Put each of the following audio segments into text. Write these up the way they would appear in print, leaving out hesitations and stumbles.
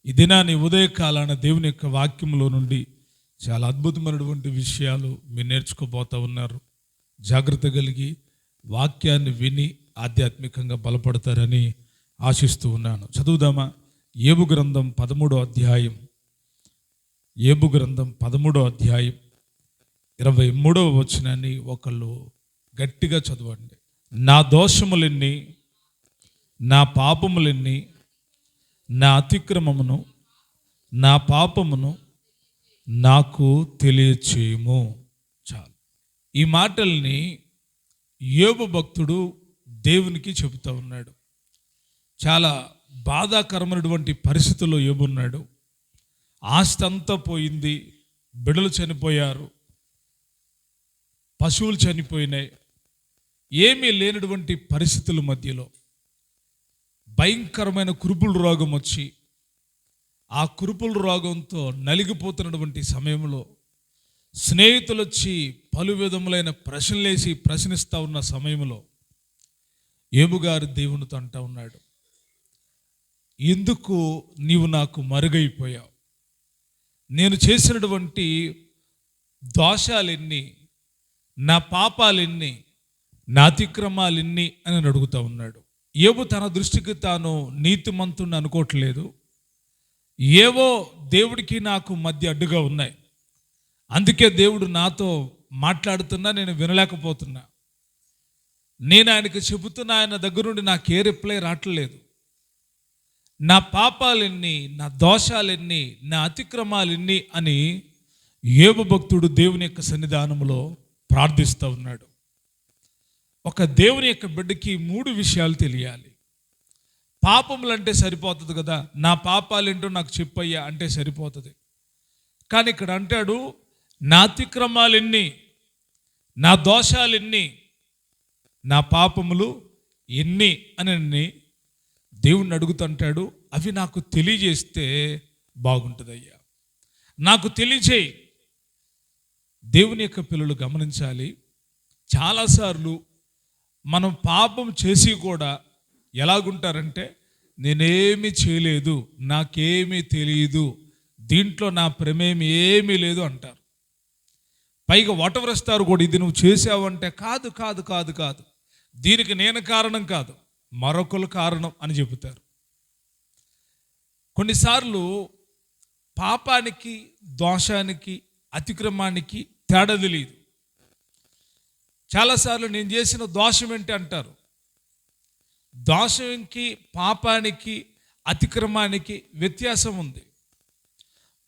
ఈ దినాన్ని ఉదయకాలాన దేవుని యొక్క వాక్యంలో నుండి చాలా అద్భుతమైనటువంటి విషయాలు మీరు నేర్చుకోబోతూ ఉన్నారు. జాగ్రత్త కలిగి వాక్యాన్ని విని ఆధ్యాత్మికంగా బలపడతారని ఆశిస్తూ ఉన్నాను. చదువుదామా? యోబు గ్రంథం 13వ అధ్యాయం. యోబు గ్రంథం 13వ అధ్యాయం 23వ వచనాన్ని ఒకళ్ళు గట్టిగా చదవండి. నా దోషములెన్ని, నా పాపములెన్ని, నా అతిక్రమమును, నా పాపమును నాకు తెలియచేయము. చాలు. ఈ మాటల్ని యోబు భక్తుడు దేవునికి చెబుతూ ఉన్నాడు. చాలా బాధాకరమైనటువంటి పరిస్థితుల్లో యోబు ఉన్నాడు. ఆస్తి అంతా పోయింది, బిడ్డలు చనిపోయారు, పశువులు చనిపోయినాయి. ఏమీ లేనటువంటి పరిస్థితుల మధ్యలో భయంకరమైన కురుపుల రోగం వచ్చి ఆ కురుపుల రోగంతో నలిగిపోతున్నటువంటి సమయంలో స్నేహితులు వచ్చి పలు విధములైన ప్రశ్నలేసి ప్రశ్నిస్తూ ఉన్న సమయంలో యోబు గారు దేవునితో అంటూ ఉన్నాడు, ఎందుకు నీవు నాకు మరుగైపోయావు? నేను చేసినటువంటి దోషాలెన్ని, నా పాపాలెన్ని, నా అతిక్రమాలెన్ని అని అడుగుతూ ఉన్నాడు. యోబు తన దృష్టికి తాను నీతిమంతుణ్ణి అనుకోవట్లేదు. ఏవో దేవుడికి నాకు మధ్య అడ్డుగా ఉన్నాయి, అందుకే దేవుడు నాతో మాట్లాడుతున్నా నేను వినలేకపోతున్నా. నేను ఆయనకి చెబుతున్నా, ఆయన దగ్గర నుండి నాకు ఏ రిప్లై రావట్లేదు. నా పాపాలెన్ని, నా దోషాలెన్ని, నా అతిక్రమాలెన్ని అని యోబు భక్తుడు దేవుని యొక్క సన్నిధానంలో ప్రార్థిస్తూ ఉన్నాడు. ఒక దేవుని యొక్క బిడ్డకి 3 విషయాలు తెలియాలి. పాపములు అంటే సరిపోతుంది కదా, నా పాపాలేంటో నాకు చెప్పయ్యా అంటే సరిపోతుంది. కానీ ఇక్కడ అంటాడు, నా అతిక్రమాలెన్ని, నా దోషాలెన్ని, నా పాపములు ఎన్ని అని దేవుణ్ణి అడుగుతుంటాడు. అవి నాకు తెలియజేస్తే బాగుంటుందయ్యా, నాకు తెలియజేయి. దేవుని యొక్క పిల్లలు గమనించాలి, చాలాసార్లు మనం పాపం చేసి కూడా ఎలాగుంటారంటే, నేనేమీ చేయలేదు, నాకేమీ తెలియదు, దీంట్లో నా ప్రమేయం ఏమీ లేదు అంటారు. పైగా వటవరుస్తారు కూడా, ఇది నువ్వు చేసావంటే కాదు కాదు కాదు కాదు, దీనికి నేను కారణం కాదు, మరొకరు కారణం అని చెబుతారు. కొన్నిసార్లు పాపానికి, దోషానికి, అతిక్రమానికి తేడా తెలియదు. చాలాసార్లు నేను చేసిన దోషం ఏంటి అంటారు. దోషంకి, పాపానికి, అతిక్రమానికి వ్యత్యాసం ఉంది.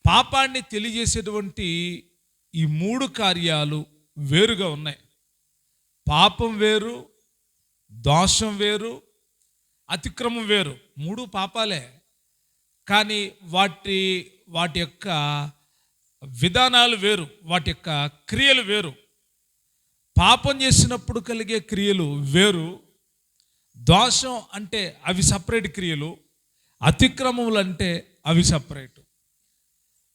పాపాన్ని తెలియజేసేటువంటి ఈ 3 కార్యాలు వేరుగా ఉన్నాయి. పాపం వేరు, దోషం వేరు, అతిక్రమం వేరు. 3 పాపాలే, కానీ వాటి యొక్క విధానాలు వేరు, వాటి యొక్క క్రియలు వేరు. పాపం చేసినప్పుడు కలిగే క్రియలు వేరు, దోషం అంటే అవి సపరేట్ క్రియలు, అతిక్రమములు అంటే అవి సపరేట్.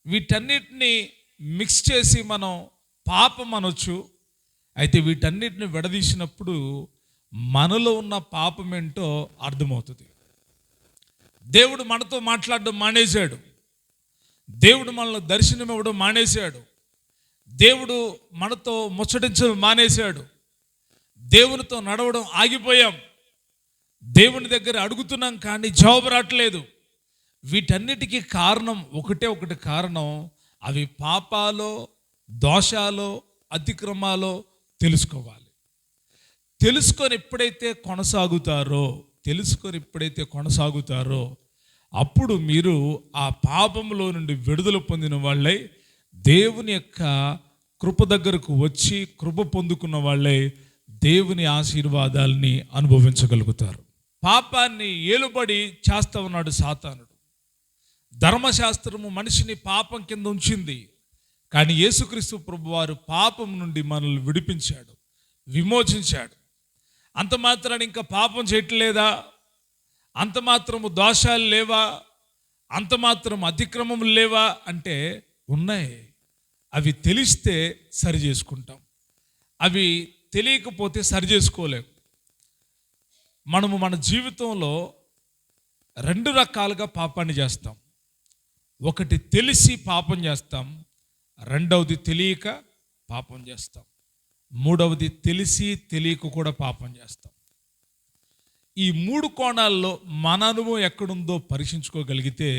వీటన్నిటిని మిక్స్ చేసి మనం పాపం అనొచ్చు. అయితే వీటన్నిటిని విడదీసినప్పుడు మనలో ఉన్న పాపం ఏంటో అర్థమవుతుంది. దేవుడు మనతో మాట్లాడడం మానేశాడు, దేవుడు మనల్ని దర్శనం ఇవ్వడం మానేశాడు, దేవుడు మనతో ముచ్చటించడం మానేశాడు, దేవునితో నడవడం ఆగిపోయాం, దేవుని దగ్గర అడుగుతున్నాం కానీ జవాబు రావట్లేదు. వీటన్నిటికీ కారణం ఒకటి కారణం, అవి పాపాలో, దోషాలో, అతిక్రమాలో తెలుసుకోవాలి. తెలుసుకొని ఎప్పుడైతే కొనసాగుతారో అప్పుడు మీరు ఆ పాపంలో నుండి విడుదల పొందిన వాళ్ళై దేవుని యొక్క కృప దగ్గరకు వచ్చి కృప పొందుకున్న వాళ్ళై దేవుని ఆశీర్వాదాలని అనుభవించగలుగుతారు. పాపాన్ని ఏలుబడి చేస్తా ఉన్నాడు సాతానుడు. ధర్మశాస్త్రము మనిషిని పాపం కింద ఉంచింది, కానీ యేసుక్రీస్తు ప్రభువారు పాపం నుండి మనల్ని విడిపించాడు, విమోచించాడు. అంత మాత్రాన ఇంకా పాపం చేయట్లేదా? అంత మాత్రము దోషాలు లేవా? అంత మాత్రం అతిక్రమములు లేవా అంటే ఉన్నాయి. అవి తెలిస్తే సరి చేసుకుంటాం, అవి తెలియకపోతే సరి చేసుకోలేం. మనము మన జీవితంలో 2 రకాలుగా పాపాన్ని చేస్తాం. ఒకటి తెలిసి పాపం చేస్తాం, రెండవది తెలియక పాపం చేస్తాం, మూడవది తెలిసి తెలియక కూడా పాపం చేస్తాం. ఈ మూడు కోణాల్లో మన అనుభవం ఎక్కడుందో పరీక్షించుకోగలిగితే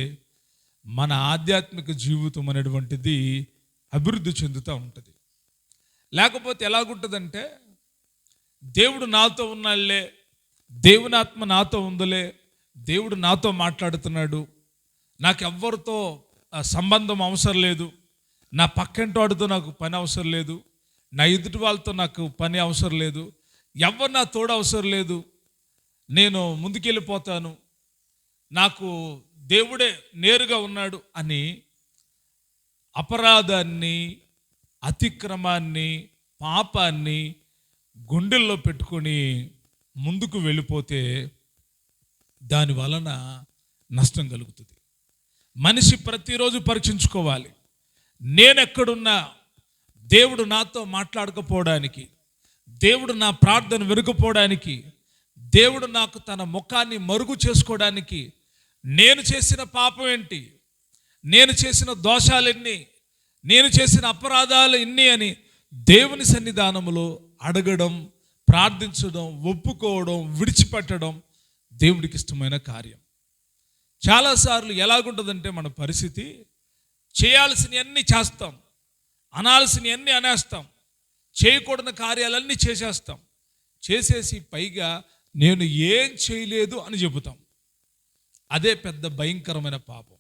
మన ఆధ్యాత్మిక జీవితం అనేటువంటిది అభివృద్ధి చెందుతూ ఉంటుంది. లేకపోతే ఎలాగుంటుందంటే, దేవుడు నాతో ఉన్నాడులే, దేవుని ఆత్మ నాతో ఉందిలే, దేవుడు నాతో మాట్లాడుతున్నాడు, నాకు ఎవ్వరితో సంబంధం అవసరం లేదు, నా పక్కింటి వాడితో నాకు పని అవసరం లేదు, నా ఎదుటి వాళ్ళతో నాకు పని అవసరం లేదు, ఎవరు నా తోడు అవసరం లేదు, నేను ముందుకెళ్ళిపోతాను, నాకు దేవుడే నేరుగా ఉన్నాడు అని అపరాధాన్ని, అతిక్రమాన్ని, పాపాన్ని గుండెల్లో పెట్టుకొని ముందుకు వెళ్ళిపోతే దాని వలన నష్టం కలుగుతుంది. మనిషి ప్రతిరోజు పరీక్షించుకోవాలి, నేనెక్కడున్నా దేవుడు నాతో మాట్లాడకపోవడానికి, దేవుడు నా ప్రార్థన వినకపోవడానికి, దేవుడు నాకు తన ముఖాన్ని మరుగు చేసుకోవడానికి నేను చేసిన పాపం ఏంటి, నేను చేసిన దోషాలు ఎన్ని, నేను చేసిన అపరాధాలు ఎన్ని అని దేవుని సన్నిధానములో అడగడం, ప్రార్థించడం, ఒప్పుకోవడం, విడిచిపెట్టడం దేవుడికి ఇష్టమైన కార్యం. చాలాసార్లు ఎలాగుంటుందంటే మన పరిస్థితి, చేయాల్సినవన్నీ చేస్తాం, అనాల్సినవన్నీ అనేస్తాం, చేయకూడని కార్యాలన్నీ చేసేస్తాం, చేసేసి పైగా నేను ఏం చేయలేదు అని చెబుతాం. అదే పెద్ద భయంకరమైన పాపం.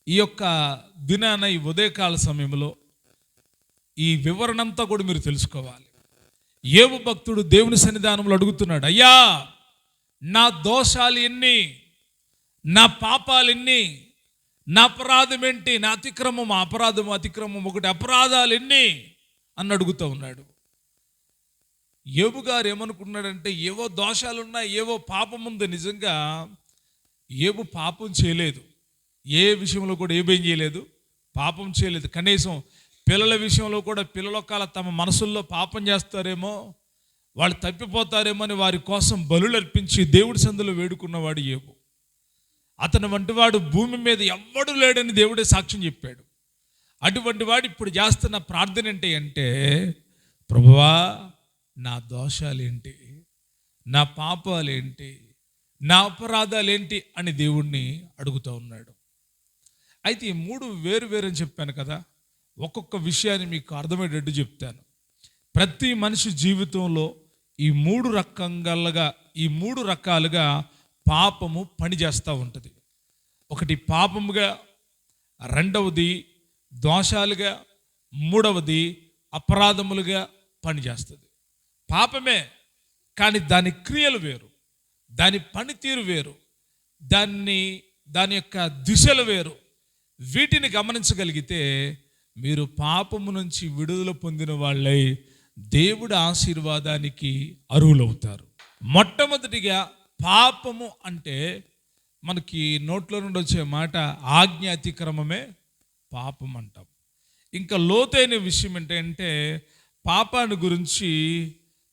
ఈ యొక్క దినాన, ఈ ఉదయకాల సమయంలో ఈ వివరణ అంతా కూడా మీరు తెలుసుకోవాలి. యోబు భక్తుడు దేవుని సన్నిధానంలో అడుగుతున్నాడు, అయ్యా నా దోషాలు ఎన్ని, నా పాపాలు ఎన్ని, నా అపరాధం ఏంటి, నా అతిక్రమం, అతిక్రమం ఒకటి, అపరాధాలు ఎన్ని అని అడుగుతూ ఉన్నాడు. యోబు గారు ఏమనుకున్నాడంటే, ఏవో దోషాలు ఉన్నాయి, ఏవో పాపం ఉంది. నిజంగా యోబు పాపం చేయలేదు, ఏ విషయంలో కూడా ఏం చేయలేదు, పాపం చేయలేదు. కనీసం పిల్లల విషయంలో కూడా పిల్లల కాల తమ మనసుల్లో పాపం చేస్తారేమో, వాళ్ళు తప్పిపోతారేమో అని వారి కోసం బలులు అర్పించి దేవుడి సందులో వేడుకున్నవాడు యోబు. అతని వంటి వాడు భూమి మీద ఎవ్వడు లేడని దేవుడే సాక్ష్యం చెప్పాడు. అటువంటి వాడు ఇప్పుడు చేస్తున్న ప్రార్థన ఏంటి అంటే, ప్రభువా నా దోషాలేంటి, నా పాపాలేంటి, నా అపరాధాలేంటి అని దేవుణ్ణి అడుగుతూ ఉన్నాడు. అయితే ఈ మూడు వేరు వేరు అని చెప్పాను కదా, ఒక్కొక్క విషయాన్ని మీకు అర్థమయ్యేటట్టు చెప్తాను. ప్రతి మనిషి జీవితంలో ఈ మూడు రకాలుగా పాపము పనిచేస్తూ ఉంటుంది. ఒకటి పాపముగా, రెండవది దోషాలుగా, మూడవది అపరాధములుగా పనిచేస్తుంది. పాపమే, కానీ దాని క్రియలు వేరు, దాని పనితీరు వేరు, దాని యొక్క దిశలు వేరు. వీటిని గమనించగలిగితే మీరు పాపము నుంచి విడుదల పొందిన వాళ్ళై దేవుడి ఆశీర్వాదానికి అర్హులవుతారు. మొట్టమొదటిగా పాపము అంటే మనకి నోట్లో నుండి వచ్చే మాట ఆజ్ఞ అతిక్రమమే పాపం అంటాం. ఇంకా లోతైన విషయం ఏంటంటే, పాపాన్ని గురించి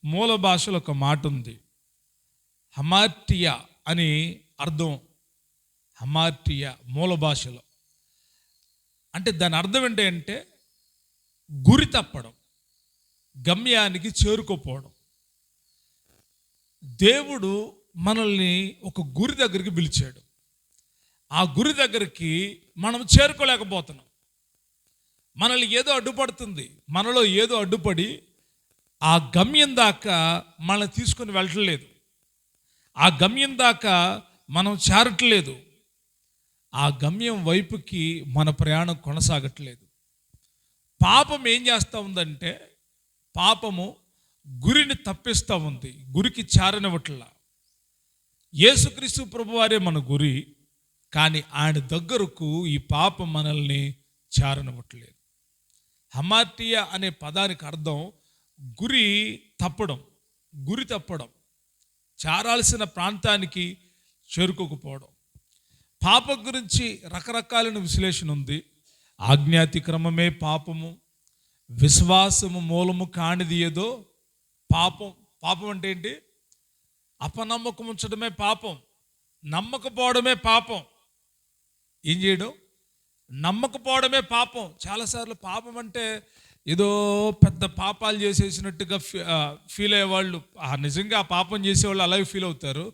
మూల భాషలో ఒక మాట ఉంది, హమార్టియా అని అర్థం. హమార్టియా మూల భాషలో అంటే దాని అర్థం ఏంటంటే గురి తప్పడం, గమ్యానికి చేరుకోపోవడం. దేవుడు మనల్ని ఒక గురి దగ్గరికి పిలిచాడు, ఆ గురి దగ్గరికి మనం చేరుకోలేకపోతున్నాం. మనల్ని ఏదో అడ్డుపడుతుంది, మనలో ఏదో అడ్డుపడి ఆ గమ్యం దాకా మనల్ని తీసుకొని వెళ్ళట్లేదు, ఆ గమ్యం దాకా మనం చేరట్లేదు, ఆ గమ్యం వైపుకి మన ప్రయాణం కొనసాగట్లేదు. పాపం ఏం చేస్తూ ఉందంటే, పాపము గురిని తప్పిస్తూ ఉంది, గురికి చేరనివ్వట్లా. యేసుక్రీస్తు ప్రభువారే మన గురి, కానీ ఆయన దగ్గరకు ఈ పాపం మనల్ని చేరనివ్వట్లేదు. హమార్టియా అనే పదానికి అర్థం గురి తప్పడం, గురి తప్పడం, చేరాల్సిన ప్రాంతానికి చేరుకోకపోవడం. పాపం గురించి రకరకాలైన విశ్లేషణ ఉంది. ఆజ్ఞాతిక్రమమే పాపము, విశ్వాసము మూలము కానిది ఏదో పాపం. పాపం అంటే ఏంటి? అపనమ్మకం ఉంచడమే పాపం, నమ్మకపోవడమే పాపం. ఏం చేయడం? నమ్మకపోవడమే పాపం. చాలాసార్లు పాపం అంటే ఏదో పెద్ద పాపాలు చేసేసినట్టుగా ఫీల్ అయ్యేవాళ్ళు, నిజంగా ఆ పాపం చేసేవాళ్ళు అలాగే ఫీల్ అవుతారు.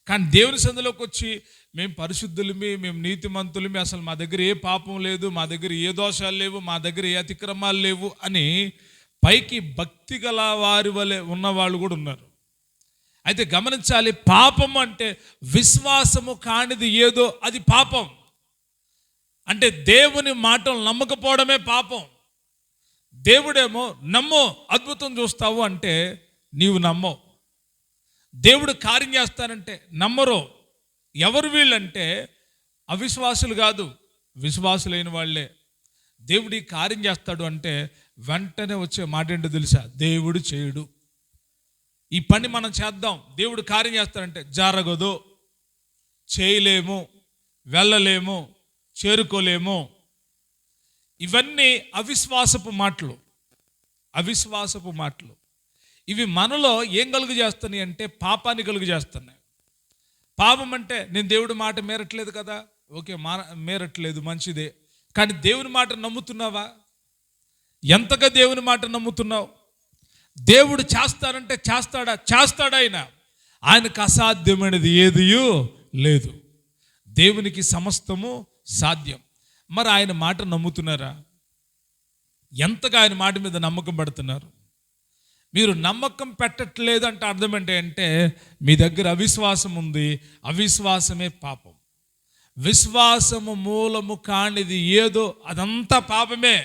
కానీ దేవుని సందులోకి వచ్చి మేము పరిశుద్ధులమి, మేము నీతిమంతులమి, అసలు మా దగ్గర ఏ పాపం లేదు, మా దగ్గర ఏ దోషాలు లేవు, మా దగ్గర ఏ అతిక్రమాలు లేవు అని పైకి భక్తి గల వారి వలె ఉన్నవాళ్ళు కూడా ఉన్నారు. అయితే గమనించాలి, పాపం అంటే విశ్వాసము కానిది ఏదో అది పాపం. అంటే దేవుని మాటలు నమ్మకపోవడమే పాపం. దేవుడేమో నమ్మో అద్భుతం చూస్తావు అంటే నీవు నమ్మవు. దేవుడు కార్యం చేస్తానంటే నమ్మరు. ఎవరు వీళ్ళంటే అవిశ్వాసులు కాదు, విశ్వాసులైన వాళ్ళే. దేవుడు ఈ కార్యం చేస్తాడు అంటే వెంటనే వచ్చే మాట ఏంటో తెలుసా? దేవుడు చేయడు. ఈ పని మనం చేద్దాం, దేవుడు కార్యం చేస్తాడంటే జరగదు, చేయలేము, వెళ్ళలేము, చేరుకోలేము. ఇవన్నీ అవిశ్వాసపు మాటలు. అవిశ్వాసపు మాటలు ఇవి మనలో ఏం కలుగు చేస్తున్నాయి అంటే పాపాన్ని కలుగు చేస్తున్నాయి. పాపం అంటే నేను దేవుడి మాట మేరట్లేదు కదా, ఓకే, మేరట్లేదు, మంచిదే. కానీ దేవుని మాట నమ్ముతున్నావా? ఎంతగా దేవుని మాట నమ్ముతున్నావు? దేవుడు చేస్తానంటే చేస్తాడా? చేస్తాడా? ఆయనకు అసాధ్యమైనది ఏదియూ లేదు. దేవునికి సమస్తము సాధ్యం. మరి ఆయన మాట నమ్ముతున్నారా? ఎంతగా ఆయన మాట మీద నమ్మకం పెడుతున్నారు? మీరు నమ్మకం పెట్టట్లేదు అంటే అర్థం ఏంటంటే మీ దగ్గర అవిశ్వాసం ఉంది. అవిశ్వాసమే పాపం. విశ్వాసము మూలము కానిది ఏదో అదంతా పాపమే.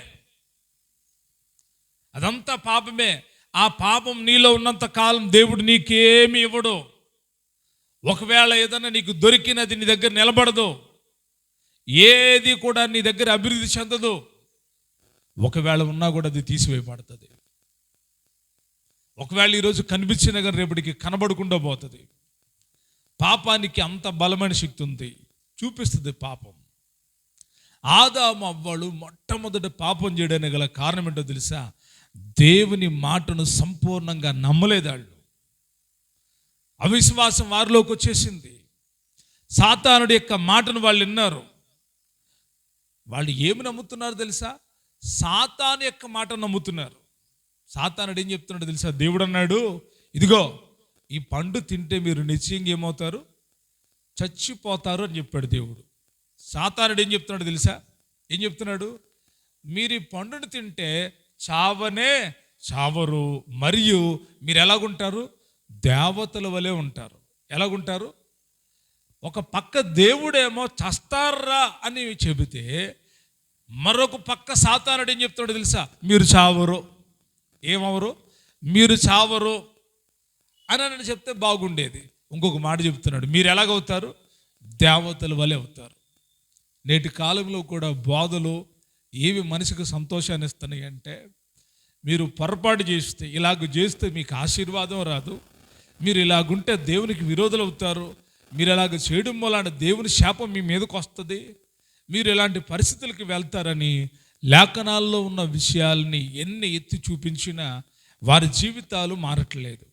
అదంతా పాపమే. ఆ పాపం నీలో ఉన్నంత కాలం దేవుడు నీకేమి ఇవ్వడు. ఒకవేళ ఏదైనా నీకు దొరికినది నీ దగ్గర నిలబడదు. ఏది కూడా నీ దగ్గర అభివృద్ధి చెందదు. ఒకవేళ ఉన్నా కూడా అది తీసివేయబడుతుంది. ఒకవేళ ఈరోజు కనిపించిన కానీ రేపటికి కనబడకుండా పోతుంది. పాపానికి అంత బలమైన శక్తి ఉంది, చూపిస్తుంది పాపం. ఆదాము అవ్వలు మొట్టమొదటి పాపం చేయడానికి గల కారణం ఏంటో తెలుసా? దేవుని మాటను సంపూర్ణంగా నమ్మలేదాళ్ళు. అవిశ్వాసం వారిలోకి వచ్చేసింది. సాతానుడి యొక్క మాటను వాళ్ళు విన్నారు. వాళ్ళు ఏమి నమ్ముతున్నారు తెలుసా? సాతాను యొక్క మాట నమ్ముతున్నారు. సాతానుడు ఏం చెప్తున్నాడు తెలుసా? దేవుడు అన్నాడు, ఇదిగో ఈ పండు తింటే మీరు నిశ్చయంగా ఏమవుతారు? చచ్చిపోతారు అని చెప్పాడు దేవుడు. సాతానుడు ఏం చెప్తున్నాడు తెలుసా? ఏం చెప్తున్నాడు? మీరు ఈ పండును తింటే చావనే చావరు, మరియు మీరు ఎలాగుంటారు? దేవతల వలె ఉంటారు. ఎలాగుంటారు? ఒక పక్క దేవుడేమో చస్తారా అని చెబితే, మరొక పక్క సాతానుడు ఏం చెప్తున్నాడు తెలుసా? మీరు చావరు. ఏమవరు? మీరు చావరు అని చెప్తే బాగుండేది. ఇంకొక మాట చెప్తున్నాడు, మీరు ఎలాగవుతారు? దేవతల వలె అవుతారు. నేటి కాలంలో కూడా బోధలు ఏవి మనిషికి సంతోషాన్ని ఇస్తున్నాయి అంటే, మీరు పొరపాటు చేస్తే, ఇలాగ చేస్తే మీకు ఆశీర్వాదం రాదు, మీరు ఇలాగుంటే దేవునికి విరోధులు అవుతారు, మీరు ఇలాగ చేయడం వలన దేవుని శాపం మీ మీదకి వస్తుంది, మీరు ఇలాంటి పరిస్థితులకి వెళ్తారని లేఖనాల్లో ఉన్న విషయాల్ని ఎన్ని ఎత్తి చూపించినా వారి జీవితాలు మారట్లేదు,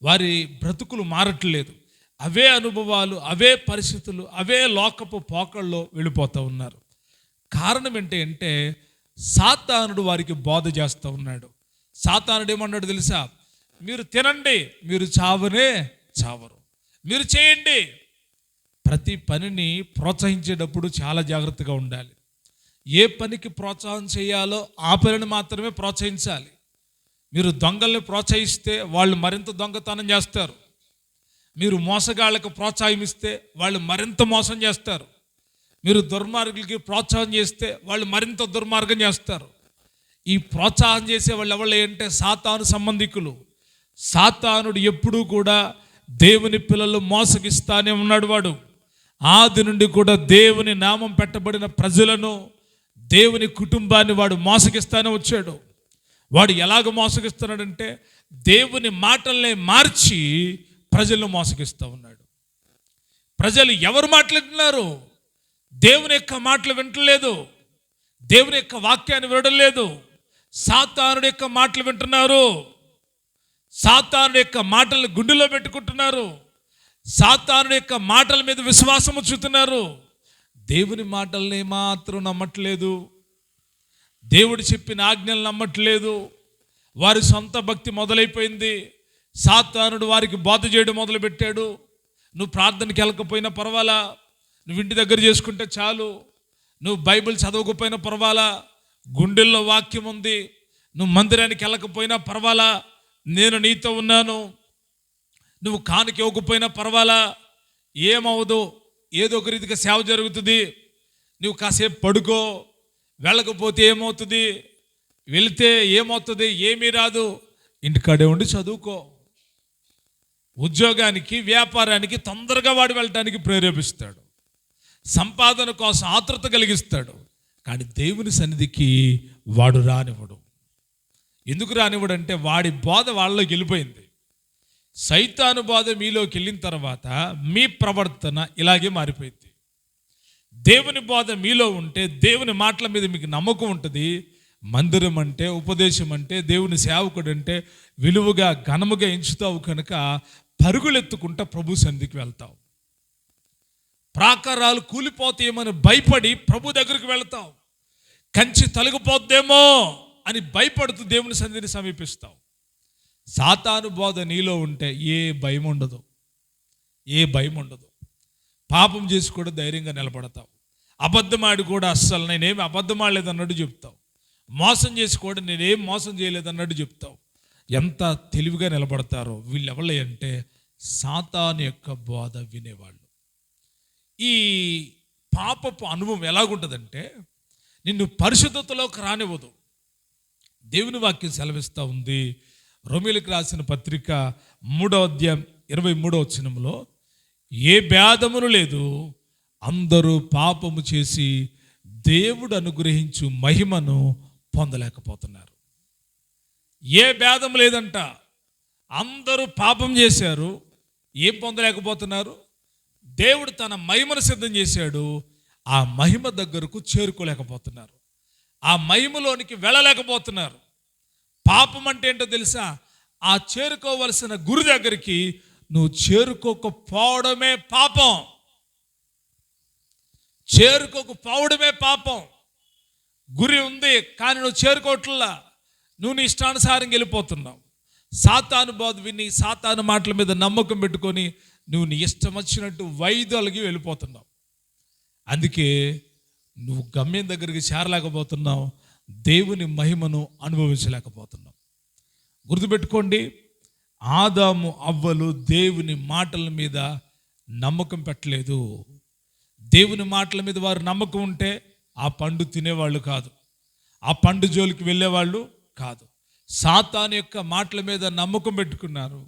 వారి బ్రతుకులు మారట్లేదు. అవే అనుభవాలు, అవే పరిస్థితులు, అవే లోకపు పోకల్లో వెళ్ళిపోతూ ఉన్నారు. కారణం ఏంటంటే సాతానుడు వారికి బోధ చేస్తూ ఉన్నాడు. సాతానుడు ఏమన్నాడు తెలుసా? మీరు తినండి, మీరు చావనే చావరు. మీరు చేయండి. ప్రతి పనిని ప్రోత్సహించేటప్పుడు చాలా జాగ్రత్తగా ఉండాలి. ఏ పనికి ప్రోత్సాహం చేయాలో ఆ పనిని మాత్రమే ప్రోత్సహించాలి. మీరు దొంగల్ని ప్రోత్సహిస్తే వాళ్ళు మరింత దొంగతనం చేస్తారు. మీరు మోసగాళ్ళకు ప్రోత్సాహం ఇస్తే వాళ్ళు మరింత మోసం చేస్తారు. మీరు దుర్మార్గులకి ప్రోత్సాహం చేస్తే వాళ్ళు మరింత దుర్మార్గం చేస్తారు. ఈ ప్రోత్సాహం చేసే వాళ్ళు ఎవరు అంటే సాతాను సంబంధికులు. సాతానుడు ఎప్పుడూ కూడా దేవుని పిల్లలు మోసగిస్తానే ఉన్నాడు. వాడు ఆది నుండి కూడా దేవుని నామం పెట్టబడిన ప్రజలను, దేవుని కుటుంబాన్ని వాడు మోసగిస్తానే వచ్చాడు. వాడు ఎలాగ మోసగిస్తున్నాడంటే దేవుని మాటల్ని మార్చి ప్రజలను మోసగిస్తూ ఉన్నాడు. ప్రజలు ఎవరు మాట్లాడుతున్నారు? దేవుని యొక్క మాటలు వింటలేదు, దేవుని యొక్క వాక్యాన్ని వినడం లేదు. సాతానుడి యొక్క మాటలు వింటున్నారు, సాతానుడి యొక్క మాటలు గుండెలో పెట్టుకుంటున్నారు, సాతానుడి యొక్క మాటల మీద విశ్వాసం ఉంచుతున్నారు. దేవుని మాటల్ని మాత్రం నమ్మట్లేదు, దేవుడు చెప్పిన ఆజ్ఞలు నమ్మట్లేదు. వారి సొంత భక్తి మొదలైపోయింది. సాతానుడు వారికి బోధ చేయడం మొదలుపెట్టాడు. నువ్వు ప్రార్థనకి వెళ్ళకపోయినా పర్వాలా, నువ్వు ఇంటి దగ్గర చేసుకుంటే చాలు, నువ్వు బైబిల్ చదవకపోయినా పర్వాలా, గుండెల్లో వాక్యం ఉంది, నువ్వు మందిరానికి వెళ్ళకపోయినా పర్వాలా, నేను నీతో ఉన్నాను, నువ్వు కానుక ఇవ్వకపోయినా పర్వాలా, ఏమవదు, ఏదో ఒక రీతిగా సేవ జరుగుతుంది, నువ్వు కాసేపు పడుకో, వెళ్ళకపోతే ఏమవుతుంది, వెళితే ఏమవుతుంది, ఏమీ రాదు, ఇంటికాడే ఉండి చదువుకో. ఉద్యోగానికి వ్యాపారానికి తొందరగా వాడు వెళ్ళటానికి ప్రేరేపిస్తాడు, సంపాదన కోసం ఆతృత కలిగిస్తాడు. కానీ దేవుని సన్నిధికి వాడు రానివ్వడు. ఎందుకు రానివ్వడు అంటే వాడి బోధ వాళ్ళలోకి వెళ్ళిపోయింది. సైతాను బోధ మీలోకి వెళ్ళిన తర్వాత మీ ప్రవర్తన ఇలాగే మారిపోయింది. దేవుని బోధ మీలో ఉంటే దేవుని మాటల మీద మీకు నమ్మకం ఉంటుంది. మందిరం అంటే, ఉపదేశం అంటే, దేవుని సేవకుడు అంటే విలువగా ఘనముగా ఎంచుతావు కనుక పరుగులెత్తుకుంటా ప్రభు సన్నిధికి వెళ్తావు. ప్రాకారాలు కూలిపోతాయేమని భయపడి ప్రభు దగ్గరికి వెళ్తావు. కంచి తొలగిపోద్దేమో అని భయపడుతూ దేవుని సన్నిధిని సమీపిస్తావు. సాతాను బోధ నీలో ఉంటే ఏ భయం ఉండదు, ఏ భయం ఉండదు. పాపం చేసి కూడా ధైర్యంగా నిలబడతావు. అబద్ధమాడి కూడా అస్సలు నేనేమి అబద్ధమాడలేదు అన్నట్టు చెప్తావు. మోసం చేసి కూడా నేనేం మోసం చేయలేదు అన్నట్టు చెప్తావు. ఎంత తెలివిగా నిలబడతారో వీళ్ళు ఎవరు అంటే సాతాను యొక్క బోధ వినేవాళ్ళు. ఈ పాపపు అనుభవం ఎలాగుంటుందంటే నిన్ను పరిశుద్ధతలోకి రానివ్వదు. దేవుని వాక్యం సెలవిస్తూ ఉంది. రోమీయులకు రాసిన పత్రిక 3వ అధ్యాయం 23వ వచనంలో, ఏ భేదమును లేదు, అందరూ పాపము చేసి దేవుడు అనుగ్రహించు మహిమను పొందలేకపోతున్నారు. ఏ భేదం లేదంట. అందరూ పాపం చేశారు, ఏం పొందలేకపోతున్నారు? దేవుడు తన మహిమను సిద్ధం చేశాడు, ఆ మహిమ దగ్గరకు చేరుకోలేకపోతున్నారు, ఆ మహిమలోనికి వెళ్ళలేకపోతున్నారు. పాపం అంటే ఏంటో తెలుసా? ఆ చేరుకోవలసిన గురి దగ్గరికి నువ్వు చేరుకోకపోవడమే పాపం. చేరుకోకపోవడమే పాపం. గురి ఉంది కానీ నువ్వు చేరుకోవట్లా, నువ్వు నీ ఇష్టానుసారంగా వెళ్ళిపోతున్నావు. సాతాను బోధ విని సాతాను మాటల మీద నమ్మకం పెట్టుకొని నువ్వు నీ ఇష్టం వచ్చినట్టు వైదొలిగి వెళ్ళిపోతున్నావు. అందుకే నువ్వు గమ్యం దగ్గరికి చేరలేకపోతున్నావు, దేవుని మహిమను అనుభవించలేకపోతున్నావు. గుర్తుపెట్టుకోండి, ఆదాము అవ్వలు దేవుని మాటల మీద నమ్మకం పెట్టలేదు. దేవుని మాటల మీద వారు నమ్మకం ఉంటే ఆ పండు తినేవాళ్ళు కాదు, ఆ పండు జోలికి వెళ్ళేవాళ్ళు కాదు. సాతాను యొక్క మాటల మీద నమ్మకం పెట్టుకున్నారు,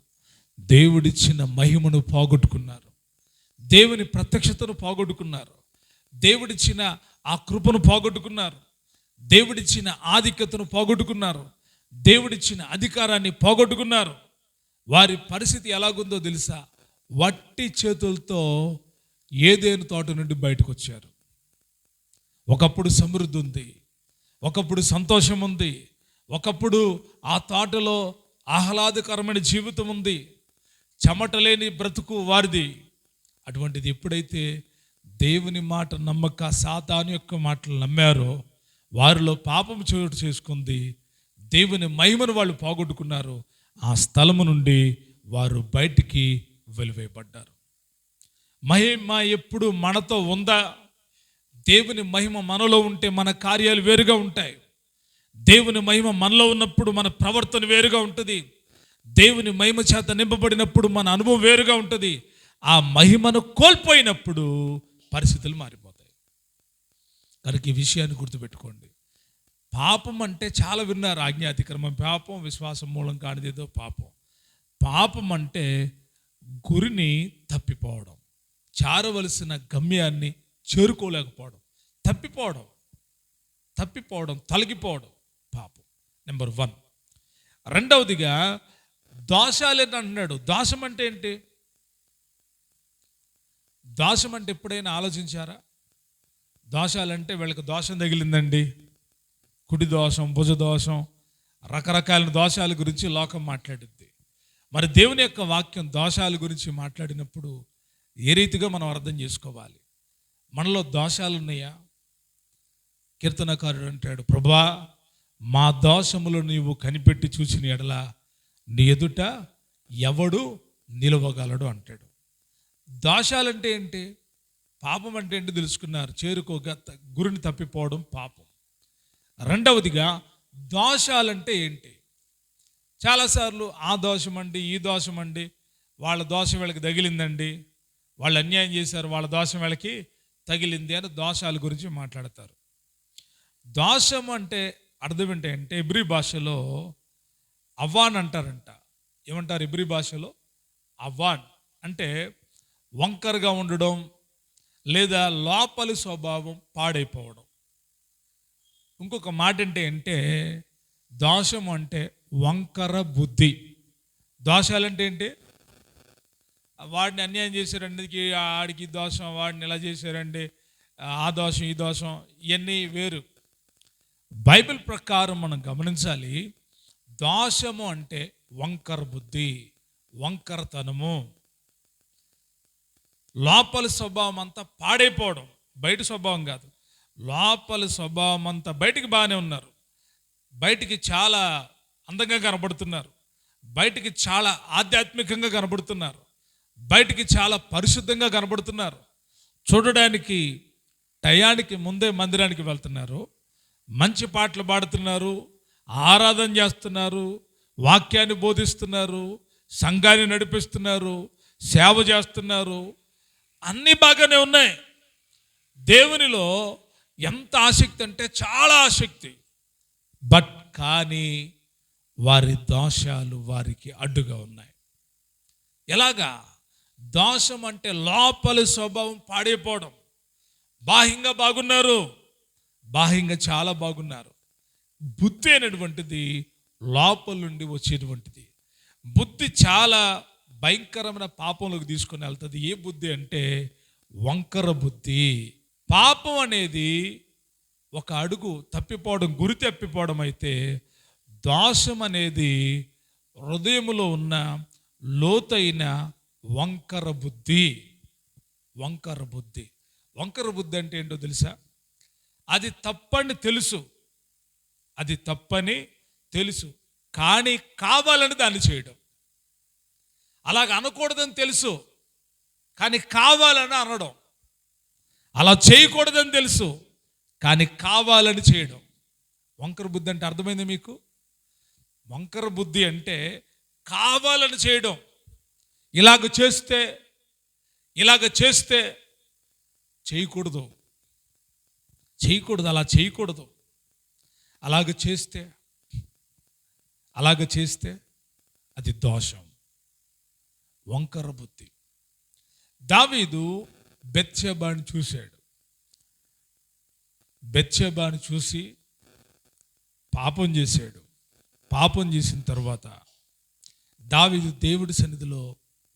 దేవుడిచ్చిన మహిమను పోగొట్టుకున్నారు, దేవుని ప్రత్యక్షతను పోగొట్టుకున్నారు, దేవుడిచ్చిన ఆ కృపను పోగొట్టుకున్నారు, దేవుడిచ్చిన ఆధిక్యతను పోగొట్టుకున్నారు, దేవుడిచ్చిన అధికారాన్ని పోగొట్టుకున్నారు. వారి పరిస్థితి ఎలాగుందో తెలుసా? వట్టి చేతులతో ఏదేను తోట నుండి బయటకు వచ్చారు. ఒకప్పుడు సమృద్ధి ఉంది, ఒకప్పుడు సంతోషం ఉంది, ఒకప్పుడు ఆ తోటలో ఆహ్లాదకరమైన జీవితం ఉంది, చెమట లేని బ్రతుకు వారిది. అటువంటిది ఎప్పుడైతే దేవుని మాట నమ్మక సాతాను యొక్క మాటలు నమ్మారో వారిలో పాపం చోటు చేసుకుంది, దేవుని మహిమను వాళ్ళు పోగొట్టుకున్నారు. ఆ స్థలము నుండి వారు బయటికి వెలివేయబడ్డారు. మహిమ ఎప్పుడు మనతో ఉందా? దేవుని మహిమ మనలో ఉంటే మన కార్యాలు వేరుగా ఉంటాయి. దేవుని మహిమ మనలో ఉన్నప్పుడు మన ప్రవర్తన వేరుగా ఉంటుంది. దేవుని మహిమ చేత నింపబడినప్పుడు మన అనుభవం వేరుగా ఉంటుంది. ఆ మహిమను కోల్పోయినప్పుడు పరిస్థితులు మారిపోతాయి. కనుక ఈ విషయాన్ని గుర్తుపెట్టుకోండి. పాపం అంటే చాలా విన్నారు, ఆజ్ఞాతిక్రమం పాపం, విశ్వాసం మూలం కానిదేదో పాపం. పాపం అంటే గురిని తప్పిపోవడం, చేరవలసిన గమ్యాన్ని చేరుకోలేకపోవడం, తప్పిపోవడం, తొలగిపోవడం పాపం. నెంబర్ 1. రెండవదిగా దోషాలేని అంటున్నాడు. దోషం అంటే ఏంటి? దోషం అంటే ఎప్పుడైనా ఆలోచించారా? దోషాలంటే వీళ్ళకి దోషం తగిలిందండి, కుడి దోషం, భుజ దోషం, రకరకాల దోషాల గురించి లోకం మాట్లాడుద్ది. మరి దేవుని యొక్క వాక్యం దోషాల గురించి మాట్లాడినప్పుడు ఏ రీతిగా మనం అర్థం చేసుకోవాలి? మనలో దోషాలు ఉన్నాయా? కీర్తనకారుడు అంటాడు, ప్రభువా మా దోషములు నీవు కనిపెట్టి చూసిన ఎడల నీ ఎదుట ఎవడు నిలవగలడు అంటాడు. దోషాలంటే ఏంటి? పాపం అంటే ఏంటి తెలుసుకున్నారు. గురిని తప్పిపోవడం పాపం. రెండవదిగా దోషాలంటే ఏంటి? చాలాసార్లు ఆ దోషం అండి, ఈ దోషం అండి, వాళ్ళ దోషం వీళ్ళకి తగిలిందండి, వాళ్ళు అన్యాయం చేశారు, వాళ్ళ దోషం వీళ్ళకి తగిలింది అని దోషాల గురించి మాట్లాడతారు. దోషం అంటే అర్థం ఏంటంటే ఇబ్రీ భాషలో అవ్వాన్ అంటారంట. ఏమంటారు ఇబ్రీ భాషలో? అవ్వాన్ అంటే వంకరగా ఉండడం లేదా లోపలి స్వభావం పాడైపోవడం. ఇంకొక మాట అంటే దోషం అంటే వంకర బుద్ధి. దోషాలంటే ఏంటి? వాడిని అన్యాయం చేశారండి, ఆడికి దోషం, వాడిని ఇలా చేశారండి, ఆ దోషం ఈ దోషం, ఇవన్నీ వేరు. బైబిల్ ప్రకారం మనం గమనించాలి, దోషము అంటే వంకర బుద్ధి, వంకరతనము, లోపలి స్వభావం అంతా పాడైపోవడం. బయట స్వభావం కాదు, లోపలి స్వభావం అంతా. బయటికి బాగానే ఉన్నారు, బయటికి చాలా అందంగా కనబడుతున్నారు, బయటికి చాలా ఆధ్యాత్మికంగా కనబడుతున్నారు, బయటికి చాలా పరిశుద్ధంగా కనబడుతున్నారు, చూడడానికి టయానికి ముందే మందిరానికి వెళ్తున్నారు, మంచి పాటలు పాడుతున్నారు, ఆరాధన చేస్తున్నారు, వాక్యాన్ని బోధిస్తున్నారు, సంఘాన్ని నడిపిస్తున్నారు, సేవ చేస్తున్నారు, అన్నీ బాగానే ఉన్నాయి. దేవునిలో ఎంత ఆసక్తి అంటే చాలా ఆసక్తి. కానీ వారి దోషాలు వారికి అడ్డుగా ఉన్నాయి. ఎలాగా? దోషం అంటే లోపలి స్వభావం పాడైపోవడం. బాహ్యంగా బాగున్నారు, బాహ్యంగా చాలా బాగున్నారు. బుద్ధి అనేటువంటిది లోపల నుండి వచ్చేటువంటిది. బుద్ధి చాలా భయంకరమైన పాపంలోకి తీసుకొని వెళ్తుంది. ఏ బుద్ధి అంటే వంకర బుద్ధి. పాపం అనేది ఒక అడుగు తప్పిపోవడం, గురి తప్పిపోవడం అయితే, దోషం అనేది హృదయంలో ఉన్న లోతైన వంకర బుద్ధి. వంకర బుద్ధి. వంకర బుద్ధి అంటే ఏంటో తెలుసా? అది తప్పని తెలుసు, అది తప్పని తెలుసు, కానీ కావాలని దాన్ని చేయడం. అలాగ అనకూడదని తెలుసు, కానీ కావాలని అనడం. అలా చేయకూడదని తెలుసు, కానీ కావాలని చేయడం. వంకర బుద్ధి అంటే అర్థమైంది మీకు? వంకర బుద్ధి అంటే కావాలని చేయడం. ఇలాగ చేస్తే చేయకూడదు, అలా చేయకూడదు, అలాగ చేస్తే అది దోషం. వంకర బుద్ధి. దావీదు బెత్షెబాను చూశాడు. బెత్షెబాను చూసి పాపం చేశాడు. పాపం చేసిన తర్వాత దావీదు దేవుడి సన్నిధిలో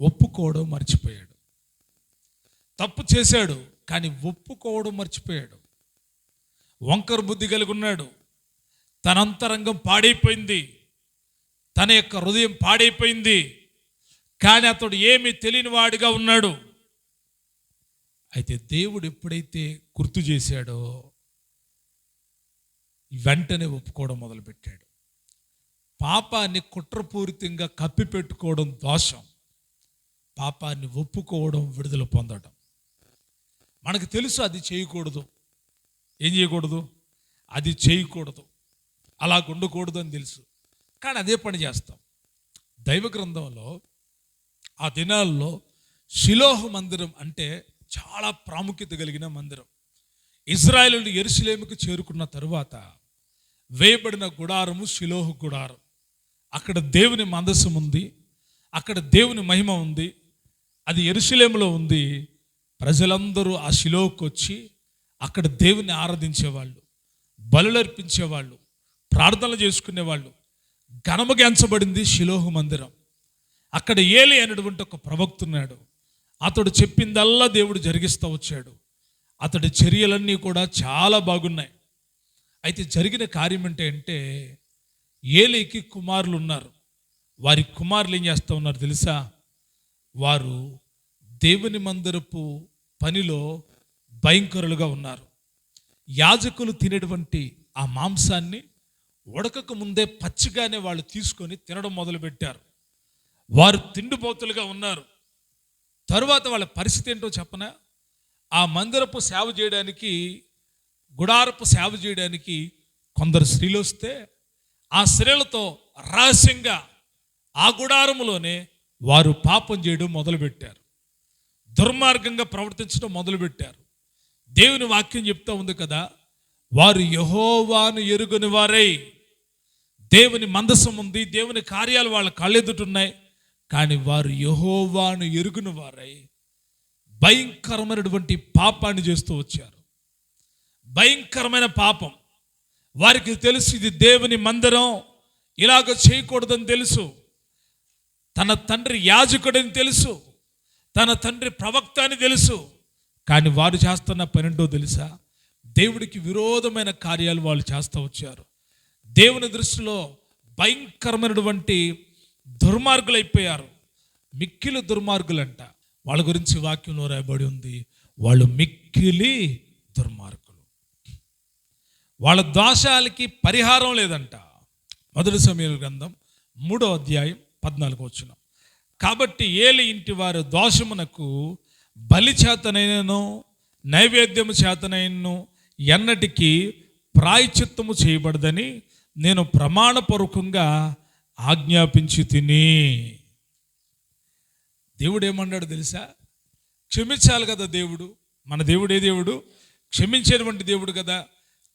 ఒప్పుకోవడం మర్చిపోయాడు. తప్పు చేశాడు, కానీ ఒప్పుకోవడం మర్చిపోయాడు. వంకర బుద్ధి కలిగి ఉన్నాడు. తన అంతరంగం పాడైపోయింది, తన యొక్క హృదయం పాడైపోయింది, కానీ అతడు ఏమీ తెలియని వాడిగా ఉన్నాడు. అయితే దేవుడు ఎప్పుడైతే గుర్తు చేశాడో వెంటనే ఒప్పుకోవడం మొదలుపెట్టాడు. పాపాన్ని కుట్రపూరితంగా కప్పిపెట్టుకోవడం దోషం, పాపాన్ని ఒప్పుకోవడం విడుదల పొందడం. మనకు తెలుసు అది చేయకూడదు, ఏం చేయకూడదు, అది చేయకూడదు, అలా ఉండకూడదు అని తెలుసు, కానీ అదే పని చేస్తాం. దైవ గ్రంథంలో ఆ దినాల్లో షిలోహు మందిరం అంటే చాలా ప్రాముఖ్యత కలిగిన మందిరం. ఇశ్రాయేలు యెరూషలేముకు చేరుకున్న తరువాత వేయబడిన గుడారము షిలోహు గుడారం. అక్కడ దేవుని మందసం ఉంది, అక్కడ దేవుని మహిమ ఉంది, అది యెరూషలేములో ఉంది. ప్రజలందరూ ఆ షిలోహుకు వచ్చి అక్కడ దేవుని ఆరాధించేవాళ్ళు, బలులు అర్పించేవాళ్ళు, ప్రార్థనలు చేసుకునేవాళ్ళు. ఘనముగా ఎంచబడింది షిలోహు మందిరం. అక్కడ ఏలి అనేటువంటి ఒక ప్రవక్త ఉన్నాడు. అతడు చెప్పిందల్లా దేవుడు జరిగిస్తూ వచ్చాడు. అతడి చర్యలన్నీ కూడా చాలా బాగున్నాయి. అయితే జరిగిన కార్యం అంటే ఏలీకి కుమారులు ఉన్నారు. వారి కుమారులు ఏం చేస్తూ ఉన్నారు తెలుసా? వారు దేవుని మందిరపు పనిలో భయంకరులుగా ఉన్నారు. యాజకులు తినేటువంటి ఆ మాంసాన్ని ఉడకక ముందే పచ్చిగానే వాళ్ళు తీసుకొని తినడం మొదలుపెట్టారు. వారు తిండిపోతులుగా ఉన్నారు. తరువాత వాళ్ళ పరిస్థితి ఏంటో చెప్పనా? ఆ మందిరపు సేవ చేయడానికి, గుడారపు సేవ చేయడానికి కొందరు స్త్రీలు వస్తే ఆ స్త్రీలతో రహస్యంగా ఆ గుడారములోనే వారు పాపం చేయడం మొదలుపెట్టారు. దుర్మార్గంగా ప్రవర్తించడం మొదలుపెట్టారు. దేవుని వాక్యం చెప్తా ఉంది కదా, వారు యెహోవాను ఎరుగని వారై, దేవుని మందసం ఉంది, దేవుని కార్యాలు వాళ్ళ కళ్ళెదుటున్నాయి, కానీ వారు యెహోవాను ఎరుగని వారై భయంకరమైనటువంటి పాపాన్ని చేస్తూ వచ్చారు. భయంకరమైన పాపం. వారికి తెలుసు ఇది దేవుని మందిరం, ఇలాగ చేయకూడదని తెలుసు. తన తండ్రి యాజకుడని తెలుసు, తన తండ్రి ప్రవక్త అని తెలుసు. కానీ వారు చేస్తున్న పనేంటో తెలుసా? దేవుడికి విరోధమైన కార్యాలు వాళ్ళు చేస్తూ వచ్చారు. దేవుని దృష్టిలో భయంకరమైనటువంటి దుర్మార్గులైపోయారు. మిక్కిలి దుర్మార్గులంట. వాళ్ళ గురించి వాక్యంలో రాయబడి ఉంది, వాళ్ళు మిక్కిలి దుర్మార్గులు. వాళ్ళ దోషాలకి పరిహారం లేదంట. 1 సమూయేలు గ్రంథం 3వ అధ్యాయం 14వ వచనం. కాబట్టి ఏలి ఇంటి వారి దోషమునకు బలి చేతనైనను నైవేద్యము చేతనైనను ఎన్నటికీ ప్రాయశ్చిత్తము చేయబడదని నేను ప్రమాణపూర్వకంగా ఆజ్ఞాపించి తిని. దేవుడు ఏమన్నాడు తెలుసా? క్షమించాలి కదా దేవుడు. మన దేవుడు ఏ దేవుడు? క్షమించేటువంటి దేవుడు కదా.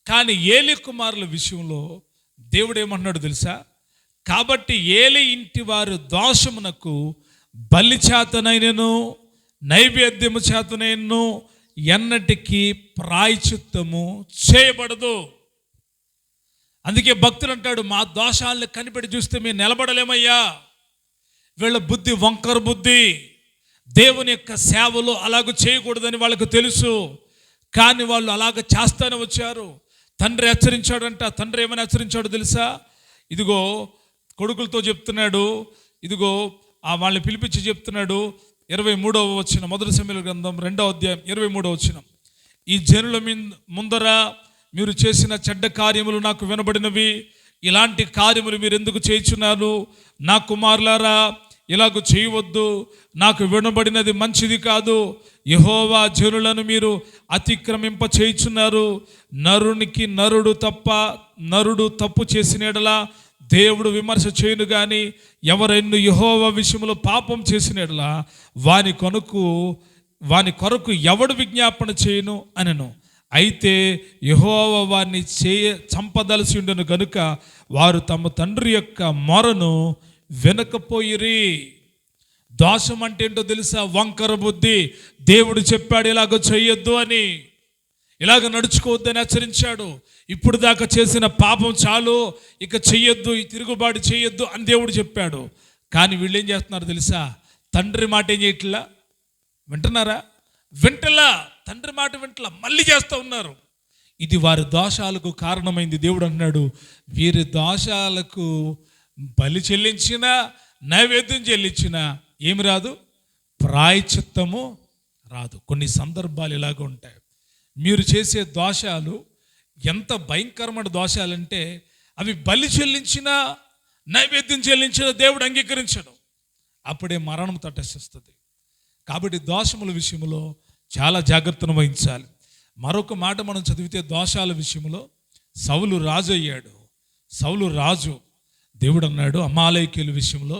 కానీ ఏలి కుమారుల విషయంలో దేవుడు ఏమన్నాడు తెలుసా? కాబట్టి ఏలి ఇంటి వారి దోషమునకు బలి చేతనైనను నైవేద్యము చేతనైనను ఎన్నటికీ ప్రాయశ్చిత్తము చేయబడదు. అందుకే భక్తులు అంటాడు, మా దోషాలను కనిపెట్టి చూస్తే మేము నిలబడలేమయ్యా. వీళ్ళ బుద్ధి వంకర బుద్ధి. దేవుని యొక్క సేవలో అలాగ చేయకూడదని వాళ్ళకు తెలుసు, కానీ వాళ్ళు అలాగ చేస్తానే వచ్చారు. తండ్రి హెచ్చరించాడంట. తండ్రి ఏమని హెచ్చరించాడో తెలుసా? ఇదిగో కొడుకులతో చెప్తున్నాడు, ఇదిగో వాళ్ళని పిలిపించి చెప్తున్నాడు. 23వ వచనం, 1 సమూయేలు గ్రంథం 2వ అధ్యాయం 23వ వచనం. ఈ జనుల ముందర మీరు చేసిన చెడ్డ కార్యములు నాకు వినబడినవి. ఇలాంటి కార్యములు మీరు ఎందుకు చేయుచున్నారు? నా కుమారులారా, ఇలాగ చేయవద్దు. నాకు వినబడినది మంచిది కాదు. యెహోవా జనులను మీరు అతిక్రమింప చేయుచున్నారు. నరుడు తప్పు చేసిన యెడల దేవుడు విమర్శ చేయను, కానీ ఎవరెన్ను యెహోవా విషయంలో పాపం చేసిన యెడల వాని కొరకు ఎవడు విజ్ఞాపన చేయను అనెను. అయితే యెహోవా వారిని చంపదలసి ఉండెను గనుక వారు తమ తండ్రి యొక్క మొరను వినకపోయిరి. దోషం అంటే ఏంటో తెలుసా? వంకర బుద్ధి. దేవుడు చెప్పాడు ఇలాగ చెయ్యొద్దు అని, ఇలాగ నడుచుకోవద్దని హెచ్చరించాడు. ఇప్పుడు దాకా చేసిన పాపం చాలు, ఇక చెయ్యొద్దు, ఈ తిరుగుబాటు చేయొద్దు అని దేవుడు చెప్పాడు. కానీ వీళ్ళు ఏం చేస్తున్నారు తెలుసా? తండ్రి మాట ఏం చేయట్లా, వింటున్నారా? వింటలా, తండ్రి మాట వింటలా, మళ్ళీ చేస్తూ ఉన్నారు. ఇది వారి దోషాలకు కారణమైంది. దేవుడు అన్నాడు, వీరి దోషాలకు బలి చెల్లించినా నైవేద్యం చెల్లించినా ఏమి రాదు? ప్రాయశ్చిత్తము రాదు. కొన్ని సందర్భాలు ఇలాగ ఉంటాయి. మీరు చేసే దోషాలు ఎంత భయంకరమైన దోషాలంటే అవి బలి చెల్లించినా నైవేద్యం చెల్లించినా దేవుడు అంగీకరించడు. అప్పుడే మరణం తటస్థిస్తుంది. కాబట్టి దోషముల విషయంలో చాలా జాగ్రత్తను వహించాలి. మరొక మాట మనం చదివితే దోషాల విషయంలో సౌలు రాజు అయ్యాడు. సౌలు రాజు. దేవుడు అన్నాడు అమాలేకీయుల విషయంలో,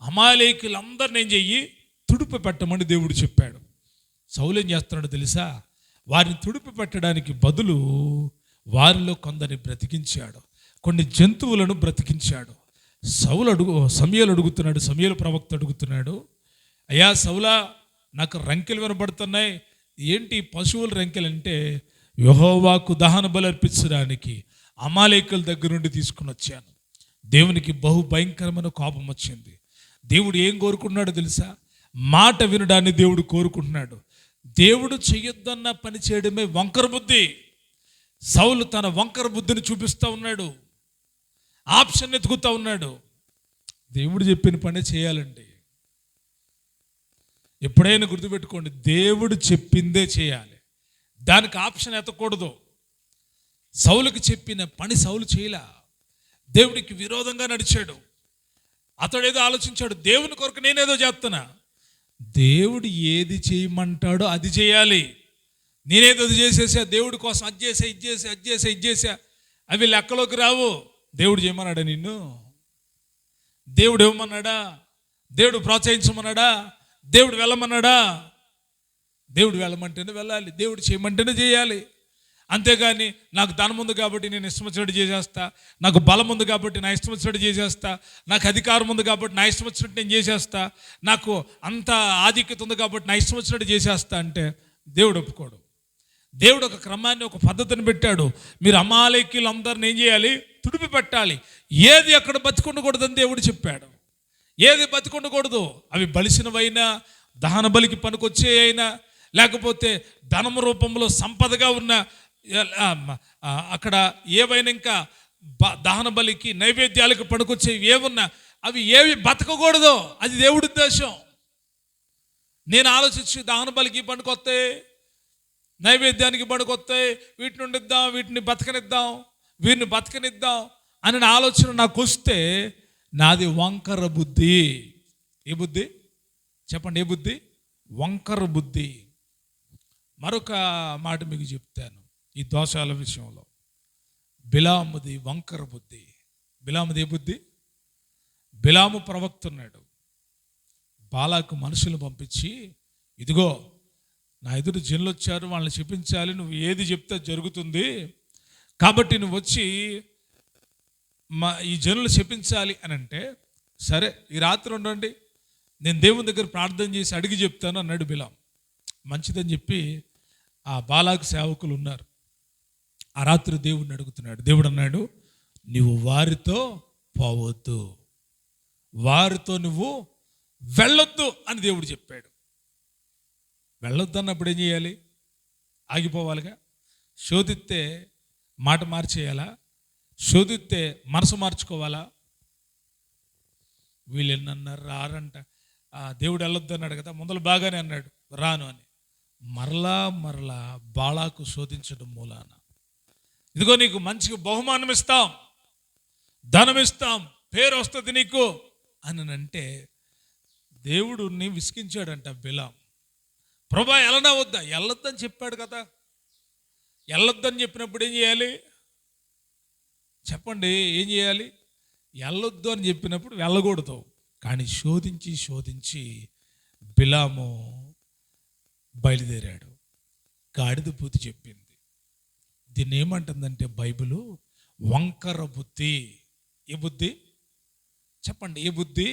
అమాలేకీయులందరిని ఏం చెయ్యి? తుడుపు పెట్టమని దేవుడు చెప్పాడు. సౌలు ఏం చేస్తున్నాడు తెలుసా? వారిని తుడుపు పెట్టడానికి బదులు వారిలో కొందరిని బ్రతికించాడు, కొన్ని జంతువులను బ్రతికించాడు. సమూయేలు అడుగుతున్నాడు, సమూయేలు ప్రవక్త అడుగుతున్నాడు, అయ్యా సౌలా, నాకు రంకెలు వినబడుతున్నాయి. ఏంటి పశువుల రంకెలంటే, యెహోవాకు దహన బలి అర్పించడానికి అమాలేకుల దగ్గర నుండి తీసుకుని వచ్చాను. దేవునికి బహు భయంకరమైన కోపం వచ్చింది. దేవుడు ఏం కోరుకుంటున్నాడో తెలుసా? మాట వినడాన్ని దేవుడు కోరుకుంటున్నాడు. దేవుడు చెయ్యొద్దన్న పని చేయడమే వంకర బుద్ధి. సౌలు తన వంకర బుద్ధిని చూపిస్తూ ఉన్నాడు, ఆప్షన్ ఎత్తుకుతూ ఉన్నాడు. దేవుడు చెప్పిన పనే చేయాలండి. ఎప్పుడైనా గుర్తుపెట్టుకోండి, దేవుడు చెప్పిందే చేయాలి. దానికి ఆప్షన్ ఎత్తకూడదు. సౌలుకి చెప్పిన పని సౌలు చేయలా, దేవుడికి విరోధంగా నడిచాడు. అతడేదో ఆలోచించాడు, దేవుని కొరకు నేనేదో చేస్తున్నా. దేవుడు ఏది చేయమంటాడో అది చేయాలి. నేనేదో అది చేసేసా, దేవుడి కోసం అది చేసా, ఇది చేసా, అవి లెక్కలోకి రావు. దేవుడు చేయమన్నాడా నిన్ను? దేవుడు ఇవ్వమన్నాడా? దేవుడు ప్రోత్సహించమన్నాడా? దేవుడు వెళ్ళమన్నాడా? దేవుడు వెళ్ళమంటేనే వెళ్ళాలి, దేవుడు చేయమంటేనే చేయాలి. అంతేగాని నాకు ధనం ఉంది కాబట్టి నేను ఇష్టం వచ్చినట్టు చేసేస్తా, నాకు బలం ఉంది కాబట్టి నా ఇష్టం వచ్చినట్టు చేసేస్తా, నాకు అధికారం ఉంది కాబట్టి నా ఇష్టం వచ్చినట్టు నేను చేసేస్తా, నాకు అంత ఆధిక్యత ఉంది కాబట్టి నా ఇష్టం వచ్చినట్టు చేసేస్తా అంటే దేవుడు ఒప్పుకోడు. దేవుడు ఒక క్రమాన్ని, ఒక పద్ధతిని పెట్టాడు. మీరు అమాలేకీయులందరిని ఏం చేయాలి? తుడిపి పెట్టాలి. ఏది అక్కడ బతికుండకూడదని దేవుడు చెప్పాడు. ఏది బతికుండకూడదు. అవి బలిసినవైనా, దహన బలికి పనికొచ్చే అయినా, లేకపోతే ధనము రూపంలో సంపదగా ఉన్న అక్కడ ఏవైనా, ఇంకా దహన బలికి నైవేద్యాలకు పనికొచ్చేవి ఏమున్నా అవి ఏవి బతకకూడదు. అది దేవుడి ఉద్దేశం. నేను ఆలోచించి దహన బలికి పనికొస్తాయి, నైవేద్యానికి పనికొస్తాయి, వీటిని ఉండిద్దాం, వీటిని బతకనిద్దాం, వీరిని బతకనిద్దాం అని ఆలోచన నాకు వస్తే నాది వంకర బుద్ధి. ఏ బుద్ధి చెప్పండి? ఏ బుద్ధి? వంకర బుద్ధి. మరొక మాట మీకు చెప్తాను ఈ దోషాల విషయంలో. బిలాముది వంకర బుద్ధి. బిలాముది ఏ బుద్ధి? బిలాము ప్రవక్త ఉన్నాడు. బాలాకు మనుషులు పంపించి, ఇదిగో నా ఎదురు జనులు వచ్చారు, వాళ్ళని చెప్పించాలి, నువ్వు ఏది చెప్తే జరుగుతుంది, కాబట్టి నువ్వు వచ్చి ఈ జనులు చెప్పించాలి అని అంటే, సరే ఈ రాత్రి ఉండండి, నేను దేవుని దగ్గర ప్రార్థన చేసి అడిగి చెప్తాను అన్నాడు బిలాం. మంచిదని చెప్పి ఆ బాలాకు సేవకులు ఉన్నారు. ఆ రాత్రి దేవుడిని అడుగుతున్నాడు. దేవుడు అన్నాడు, నువ్వు వారితో పోవద్దు, వారితో నువ్వు వెళ్ళొద్దు అని దేవుడు చెప్పాడు. వెళ్ళొద్దు అన్నప్పుడు ఏం చేయాలి? ఆగిపోవాలిగా. శోధిస్తే మాట మార్చేయాలా? శోధిస్తే మనసు మార్చుకోవాలా? వీళ్ళు ఎన్నన్నారు, రారంట. దేవుడు వెళ్ళొద్దు అన్నాడు కదా, ముందలు బాగానే అన్నాడు రాను అని. మరలా బాలాకు శోధించడం మూలాన, ఇదిగో నీకు మంచిగా బహుమానం ఇస్తాం, ధనం ఇస్తాం, పేరు వస్తుంది నీకు అని అంటే దేవుడిని విసిగించాడంట బిలాం. ప్రభా వెళ్ళనా వద్దా? వెళ్ళొద్దని చెప్పాడు కదా. వెళ్ళొద్దని చెప్పినప్పుడు ఏం చేయాలి చెప్పండి? ఏం చేయాలి? వెళ్ళొద్దు అని చెప్పినప్పుడు వెళ్ళకూడదు. కానీ శోధించి బిలాము బయలుదేరాడు. గాడిద పూతి చెప్పింది. దీన్ని ఏమంటుందంటే బైబిలు వంకర బుద్ధి. ఏ బుద్ధి చెప్పండి? ఏ బుద్ధి?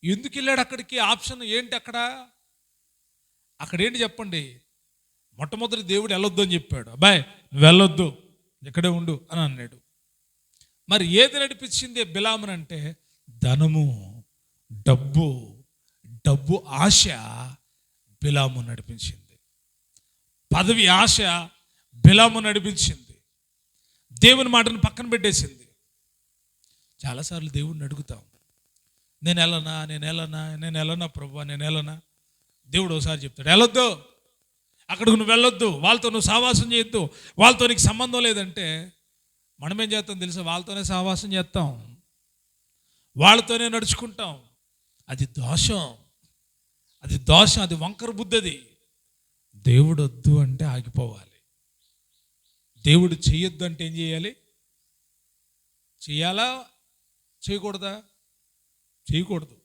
ఎందుకు వెళ్ళాడు అక్కడికి? ఆప్షన్ ఏంటి అక్కడ ఏంటి చెప్పండి? మొట్టమొదటి దేవుడు వెళ్ళొద్దు అని చెప్పాడు. అబ్బాయి నువ్వు వెళ్ళొద్దు, ఇక్కడే ఉండు అని అన్నాడు. మరి ఏది నడిపించింది బిలామునంటే ధనము, డబ్బు ఆశ బిలాము నడిపించింది. పదవి ఆశ బిలాము నడిపించింది. దేవుని మాటను పక్కన పెట్టేసింది. చాలాసార్లు దేవుడిని అడుగుతాం, నేను వెళ్ళనా ప్రభువా, నేను వెళ్ళనా? దేవుడు ఒకసారి చెప్తాడు, వెళ్ళొద్దు, అక్కడికి నువ్వు వెళ్ళొద్దు, వాళ్ళతో నువ్వు సహవాసం చేయొద్దు, వాళ్ళతో నీకు సంబంధం లేదంటే మనమేం చేస్తాం తెలుసా? వాళ్ళతోనే సహవాసం చేస్తాం, వాళ్ళతోనే నడుచుకుంటాం. అది దోషం, అది వంకర బుద్ధి. అది దేవుడు వద్దు అంటే ఆగిపోవాలి. దేవుడు చెయ్యొద్దు అంటే ఏం చేయాలి? చెయ్యాలా? చేయకూడదా? చేయకూడదు.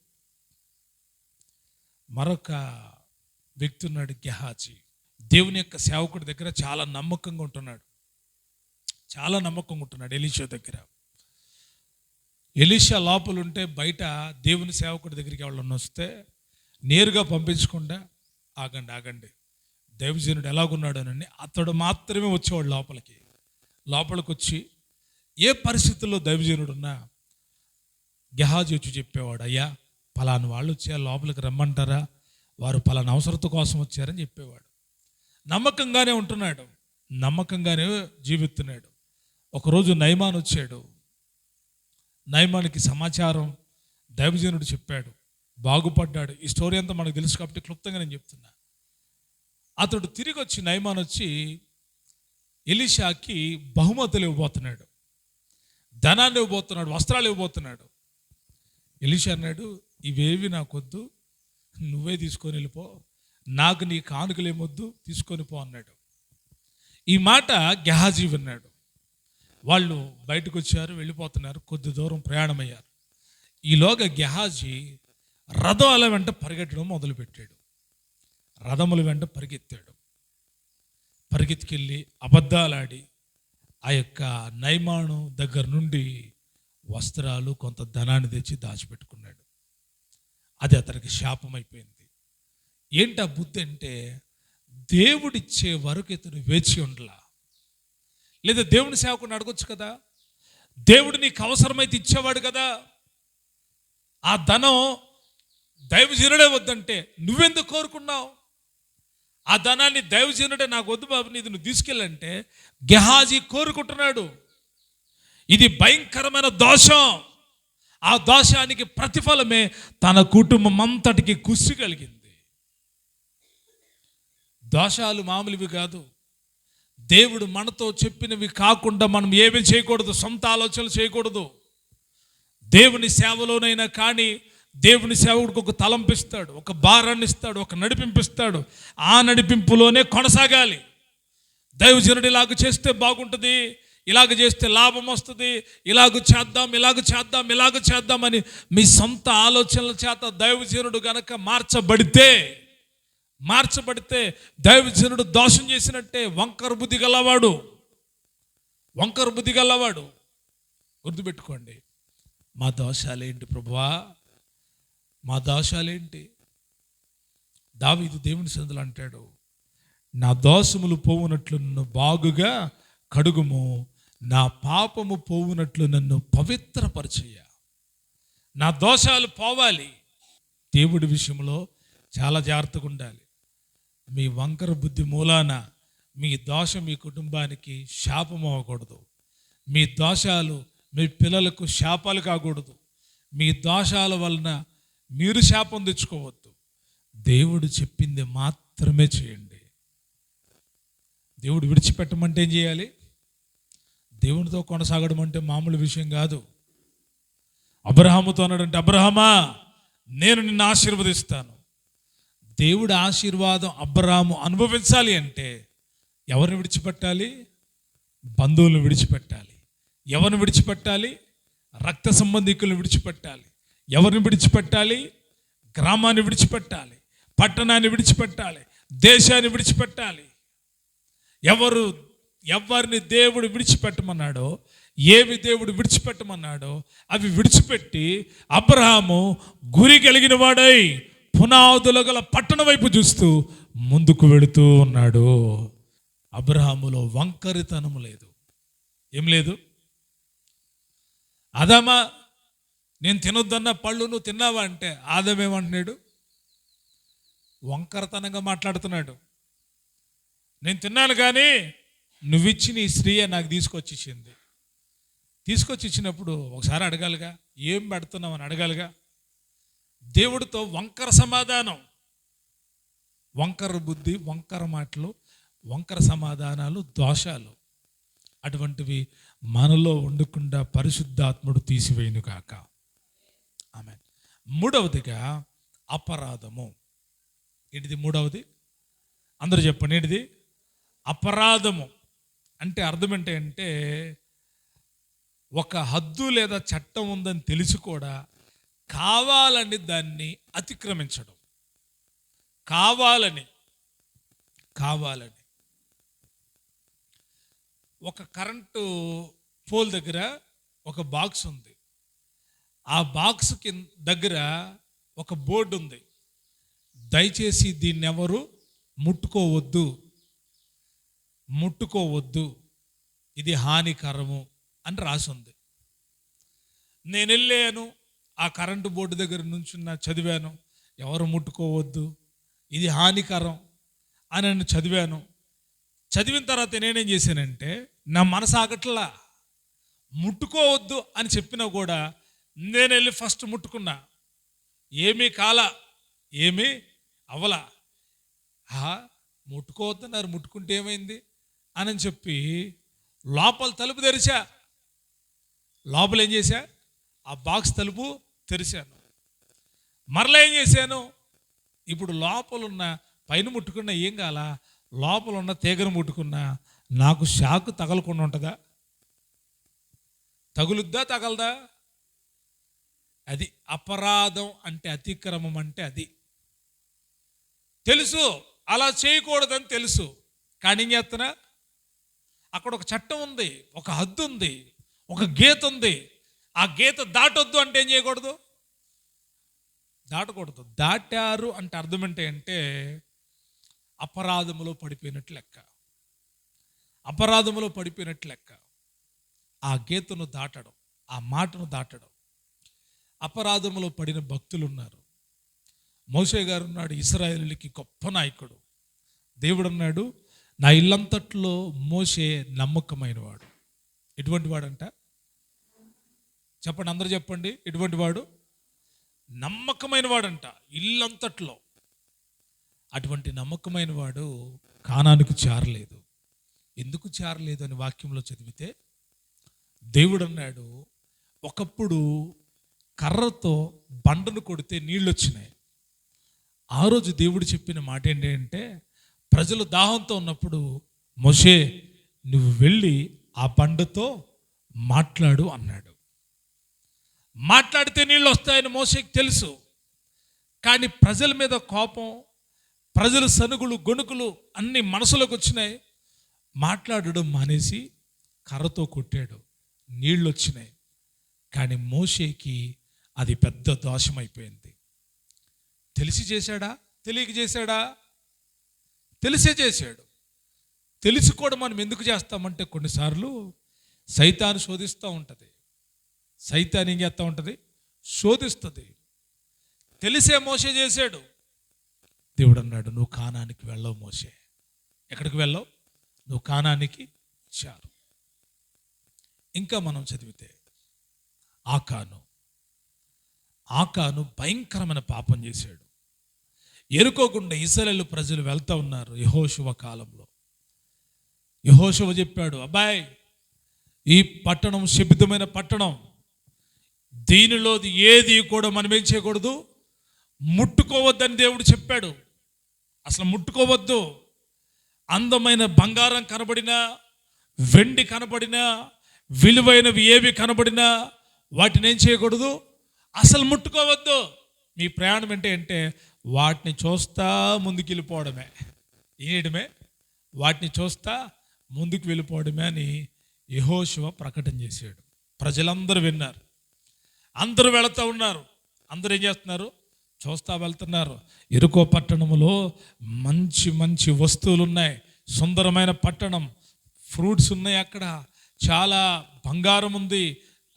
మరొక వ్యక్తి ఉన్నాడు, గెహాజీ. దేవుని యొక్క సేవకుడి దగ్గర చాలా నమ్మకంగా ఉంటున్నాడు. ఎలీషా దగ్గర. ఎలీషా లోపల ఉంటే బయట దేవుని సేవకుడి దగ్గరికి ఎవరన్నా వస్తే నేరుగా పంపించకుండా ఆగండి దైవజనుడు ఎలాగున్నాడు అని అతడు మాత్రమే వచ్చేవాడు లోపలికి వచ్చి ఏ పరిస్థితుల్లో దైవజనుడు ఉన్నా గెహాజీ వచ్చి చెప్పేవాడు, అయ్యా పలానా వాళ్ళు వచ్చారు, లోపలికి రమ్మంటారా, వారు పలానా అవసరత కోసం వచ్చారని చెప్పేవాడు. నమ్మకంగానే ఉంటున్నాడు, నమ్మకంగానే జీవిస్తున్నాడు. ఒకరోజు నయమాన్ వచ్చాడు. నయమానికి సమాచారం దైవజనుడు చెప్పాడు, బాగుపడ్డాడు. ఈ స్టోరీ అంతా మనకు తెలుసు కాబట్టి క్లుప్తంగా నేను చెప్తున్నా. అతడు తిరిగి వచ్చి నయమాన్ వచ్చి ఎలీషాకి బహుమతులు ఇవ్వబోతున్నాడు, ధనాన్ని ఇవ్వబోతున్నాడు, వస్త్రాలు ఇవ్వబోతున్నాడు. ఎలీషా అన్నాడు, ఇవేవి నాకొద్దు, నువ్వే తీసుకొని వెళ్ళిపో, నాకు నీ కానుకలు ఏమొద్దు, తీసుకొని పో అన్నాడు. ఈ మాట గెహాజీ విన్నాడు. వాళ్ళు బయటకు వచ్చారు, వెళ్ళిపోతున్నారు, కొద్ది దూరం ప్రయాణమయ్యారు. ఈలోగా గెహాజీ రథాల వెంట పరిగెట్టడం మొదలుపెట్టాడు. రథముల వెంట పరిగెత్తాడు. పరిగెత్తుకెళ్ళి అబద్ధాలాడి ఆ యొక్క నయమాను దగ్గర నుండి వస్త్రాలు, కొంత ధనాన్ని తెచ్చి దాచిపెట్టుకున్నాడు. అది అతనికి శాపం అయిపోయింది. ఏంటి ఆ బుద్ధి అంటే, దేవుడిచ్చే వరకు ఇతను వేచి ఉండలా. లేదా దేవుని సేవకుని అడగొచ్చు కదా, దేవుడు నీకు అవసరమైతే ఇచ్చేవాడు కదా. ఆ ధనం దైవజనుడే వద్దంటే నువ్వెందుకు కోరుకున్నావు? ఆ ధనాన్ని దైవజనుడే నాకు వద్దు బాబు, నీది నువ్వు తీసుకెళ్ళంటే గెహాజీ కోరుకుంటున్నాడు. ఇది భయంకరమైన దోషం. ఆ దోషానికి ప్రతిఫలమే తన కుటుంబం అంతటికి కుస్సి కలిగింది. దోషాలు మామూలువి కాదు. దేవుడు మనతో చెప్పినవి కాకుండా మనం ఏమీ చేయకూడదు, సొంత ఆలోచనలు చేయకూడదు. దేవుని సేవలోనైనా కానీ దేవుని సేవకుడికి ఒక తలంపిస్తాడు, ఒక భారాన్ని ఇస్తాడు, ఒక నడిపింపిస్తాడు. ఆ నడిపింపులోనే కొనసాగాలి. దైవజనుడు ఇలాగ చేస్తే బాగుంటుంది, ఇలాగ చేస్తే లాభం వస్తుంది, ఇలాగ చేద్దామని మీ సొంత ఆలోచనల చేత దైవజనుడు గనక మార్చబడితే దైవజనుడు దోషం చేసినట్టే. వంకర బుద్ధి గలవాడు. గుర్తుపెట్టుకోండి, మా దోషాలేంటి ప్రభువా, మా దోషాలేంటి? దావీదు దేవుని సన్నిధిలో అంటాడు, నా దోషములు పోవునట్లు నన్ను బాగుగా కడుగుము, నా పాపము పోవునట్లు నన్ను పవిత్రపరచయ్య. నా దోషాలు పోవాలి. దేవుడి విషయంలో చాలా జాగ్రత్తగా ఉండాలి. మీ వంకర బుద్ధి మూలాన మీ దోషం మీ కుటుంబానికి శాపం అవ్వకూడదు. మీ దోషాలు మీ పిల్లలకు శాపాలు కాకూడదు. మీ దోషాల వలన మీరు శాపం తెచ్చుకోవద్దు. దేవుడు చెప్పింది మాత్రమే చేయండి. దేవుడు విడిచిపెట్టమంటే ఏం చేయాలి? దేవునితో కొనసాగడం అంటే మామూలు విషయం కాదు. అబ్రహాముతో అన్నాడంటే, అబ్రహామా నేను నిన్ను ఆశీర్వదిస్తాను. దేవుడి ఆశీర్వాదం అబ్రహాము అనుభవించాలి అంటే ఎవరిని విడిచిపెట్టాలి? బంధువులను విడిచిపెట్టాలి. ఎవరిని విడిచిపెట్టాలి? రక్త సంబంధికులను విడిచిపెట్టాలి. ఎవరిని విడిచిపెట్టాలి? గ్రామాన్ని విడిచిపెట్టాలి, పట్టణాన్ని విడిచిపెట్టాలి, దేశాన్ని విడిచిపెట్టాలి. ఎవరిని దేవుడు విడిచిపెట్టమన్నాడో, ఏవి దేవుడు విడిచిపెట్టమన్నాడో అవి విడిచిపెట్టి అబ్రహాము గురి కలిగిన వాడై పునాదుల గల పట్టణం వైపు చూస్తూ ముందుకు వెళుతూ ఉన్నాడు. అబ్రహాములో వంకరితనం లేదు. ఏం లేదు? ఆదామా నేను తినొద్దన్న పళ్ళు నువ్వు తిన్నావా అంటే ఆదాం ఏమంటున్నాడు? వంకరతనంగా మాట్లాడుతున్నాడు. నేను తిన్నాను కానీ నువ్విచ్చి నీ స్త్రీయే నాకు తీసుకొచ్చి ఇచ్చినప్పుడు ఒకసారి అడగాలిగా, ఏం పెడుతున్నావు అని అడగాలిగా. దేవుడితో వంకర సమాధానం, వంకర బుద్ధి, వంకర మాటలు, వంకర సమాధానాలు దోషాలు. అటువంటివి మనలో ఉండకుండా పరిశుద్ధాత్ముడు తీసివేయును కాక. ఆమేన్. మూడవదిగా అపరాధము. ఏంటిది మూడవది? అందరూ చెప్పండి, ఏంటిది? అపరాధము అంటే అర్థం ఏంటంటే ఒక హద్దు లేదా చట్టం ఉందని తెలిసి కూడా కావాలని దాన్ని అతిక్రమించడం. కావాలని ఒక కరెంటు పోల్ దగ్గర ఒక బాక్స్ ఉంది. ఆ బాక్స్ దగ్గర ఒక బోర్డు ఉంది, దయచేసి దీన్ని ఎవరు ముట్టుకోవద్దు, ఇది హానికరము అని రాసి ఉంది. నేను వెళ్ళాను, ఆ కరెంటు బోర్డు దగ్గర నుంచున్న చదివాను, ఎవరు ముట్టుకోవద్దు, ఇది హానికరం అని నేను చదివాను. చదివిన తర్వాత నేనేం చేశానంటే, నా మనసు ఆగట్లా. ముట్టుకోవద్దు అని చెప్పినా కూడా నేను వెళ్ళి ఫస్ట్ ముట్టుకున్నా. ఏమీ అవలా. ముట్టుకోవద్దన్నారు, ముట్టుకుంటే ఏమైంది అని చెప్పి లోపల తలుపు తెరిచా. లోపల ఏం చేశా, ఆ బాక్స్ తలుపు తెరిచాను. మరలా ఏం చేశాను, ఇప్పుడు లోపల ఉన్న పైన ముట్టుకున్నా ఏం కాల, లోపల ఉన్న తీగను ముట్టుకున్నా నాకు షాకు తగలకుండా ఉంటుందా? తగులుద్దా తగలదా? అది అపరాధం అంటే, అతిక్రమం అంటే అది. తెలుసు అలా చేయకూడదని తెలుసు, కానీ ఏం చేస్తున్నా, అక్కడ ఒక చట్టం ఉంది, ఒక హద్దు ఉంది, ఒక గీత ఉంది. ఆ గీత దాటొద్దు అంటే ఏం చేయకూడదు, దాటకూడదు. దాటారు అంటే అర్థం ఏంటంటే అపరాధములో పడిపోయినట్లు లెక్క, అపరాధములో పడిపోయినట్లు లెక్క. ఆ గీతను దాటడం, ఆ మాటను దాటడం. అపరాధములో పడిన భక్తులు ఉన్నారు. మోషే గారు ఉన్నాడు, ఇశ్రాయేలుకి గొప్ప నాయకుడు. దేవుడు అన్నాడు, నా ఇల్లంతట్లో మోషే నమ్మకమైన వాడు. ఎటువంటి వాడంట చెప్పండి, అందరూ చెప్పండి. ఎటువంటి వాడు? నమ్మకమైన వాడంట ఇల్లంతట్లో. అటువంటి నమ్మకమైన వాడు కానానుకు చేరలేదు. ఎందుకు చేరలేదు అని వాక్యంలో చదివితే దేవుడు అన్నాడు, ఒకప్పుడు కర్రతో బండను కొడితే నీళ్ళు వచ్చినాయి. ఆ రోజు దేవుడు చెప్పిన మాట ఏంటంటే, ప్రజలు దాహంతో ఉన్నప్పుడు మోషే నువ్వు వెళ్ళి ఆ బండతో మాట్లాడు అన్నాడు. మాట్లాడితే నీళ్ళు వస్తాయని మోషేకి తెలుసు. కానీ ప్రజల మీద కోపం, ప్రజల సనుగులు గొణుకులు అన్ని మనసులోకి వచ్చినాయి. మాట్లాడడం మానేసి కర్రతో కొట్టాడు, నీళ్ళు వచ్చినాయి. కానీ మోషేకి అది పెద్ద దోషమైపోయింది. తెలిసి చేశాడా, తెలియక చేశాడా? తెలిసే చేశాడు. తెలిసి కూడా మనం ఎందుకు చేస్తామంటే, కొన్నిసార్లు సైతాను శోధిస్తూ ఉంటుంది. సైతాన్ ఏం చేస్తూ ఉంటుంది, శోధిస్తుంది. తెలిసే మోషే చేశాడు. దేవుడు అన్నాడు, నువ్వు కానానికి వెళ్ళవు మోషే. ఎక్కడికి వెళ్ళవు? నువ్వు కానానికి చాలు. ఇంకా మనం చదివితే ఆకాను భయంకరమైన పాపం చేశాడు. ఎరుకోకుండా ఇశ్రాయేలు ప్రజలు వెళ్తూ ఉన్నారు యెహోషువ కాలంలో. యెహోషువ చెప్పాడు, అబ్బాయి ఈ పట్టణం శపితమైన పట్టణం, దీనిలోది ఏది కూడా మనం ఏం చేయకూడదు, ముట్టుకోవద్దని దేవుడు చెప్పాడు. అసలు ముట్టుకోవద్దు. అందమైన బంగారం కనబడినా, వెండి కనబడినా, విలువైనవి ఏవి కనబడినా వాటిని ఏం చేయకూడదు, అసలు ముట్టుకోవద్దు. మీ ప్రయాణం అంటే వాటిని చూస్తా ముందుకు వెళ్ళిపోవడమే, ఏయడమే, వాటిని చూస్తా ముందుకు వెళ్ళిపోవడమే అని యెహోషువ ప్రకటన చేశాడు. ప్రజలందరూ విన్నారు. అందరూ వెళుతూ ఉన్నారు. అందరూ ఏం చేస్తున్నారు, చూస్తా వెళ్తున్నారు. ఎరుకో పట్టణంలో మంచి మంచి వస్తువులు ఉన్నాయి. సుందరమైన పట్టణం, ఫ్రూట్స్ ఉన్నాయి, అక్కడ చాలా బంగారం ఉంది,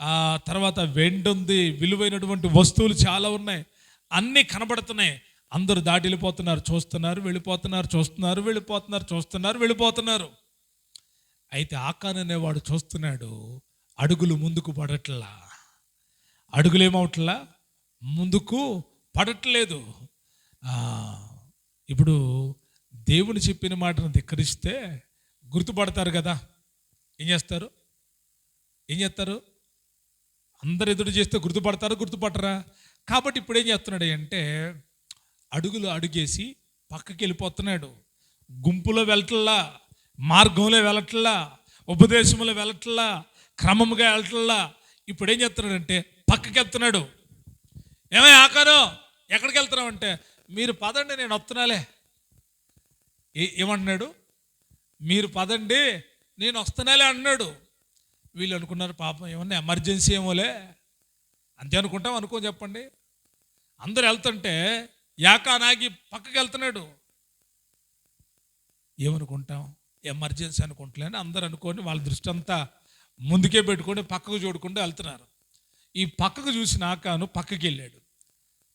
ఆ తర్వాత వెండి ఉంది, విలువైనటువంటి వస్తువులు చాలా ఉన్నాయి, అన్నీ కనబడుతున్నాయి. అందరూ దాటి వెళ్ళిపోతున్నారు, చూస్తున్నారు, వెళ్ళిపోతున్నారు, చూస్తున్నారు, వెళ్ళిపోతున్నారు, చూస్తున్నారు, వెళ్ళిపోతున్నారు. అయితే ఆకాన్ అనేవాడు చూస్తున్నాడు, అడుగులు ముందుకు పడట్లా. అడుగులు ఏమవట్లా, ముందుకు పడట్లేదు. ఇప్పుడు దేవుని చెప్పిన మాటను ధిక్కరిస్తే గుర్తుపడతారు కదా, ఏం చేస్తారు? అందరు ఎదురు చేస్తే గుర్తుపడతారు, గుర్తుపట్టరా? కాబట్టి ఇప్పుడు ఏం చేస్తున్నాడు అంటే, అడుగులు అడుగేసి పక్కకి వెళ్ళిపోతున్నాడు. గుంపులో వెళ్ళట్లా, మార్గంలో వెళ్ళట్లా, ఉపదేశంలో వెళ్ళట్లా, క్రమముగా వెళ్ళట్లా. ఇప్పుడు ఏం చేస్తున్నాడంటే పక్కకి వెళ్తున్నాడు. ఏమై ఆకాను, ఎక్కడికి వెళ్తున్నావు అంటే, మీరు పదండి నేను వస్తున్నాలే. ఏమంటున్నాడు? మీరు పదండి నేను వస్తున్నాలే అన్నాడు. వీళ్ళు అనుకున్నారు, పాపం ఏమన్నా ఎమర్జెన్సీ ఏమోలే, అంతే అనుకుంటాం. అనుకోని చెప్పండి. అందరు వెళ్తుంటే యాకానాగి పక్కకి వెళ్తున్నాడు. ఏమనుకుంటాం? ఎమర్జెన్సీ అనుకుంటలేని అందరు అనుకొని వాళ్ళ దృష్టి అంతా ముందుకే పెట్టుకొని పక్కకు చూడకుండా వెళ్తున్నారు. ఈ పక్కకు చూసిన ఆకాను పక్కకి వెళ్ళాడు.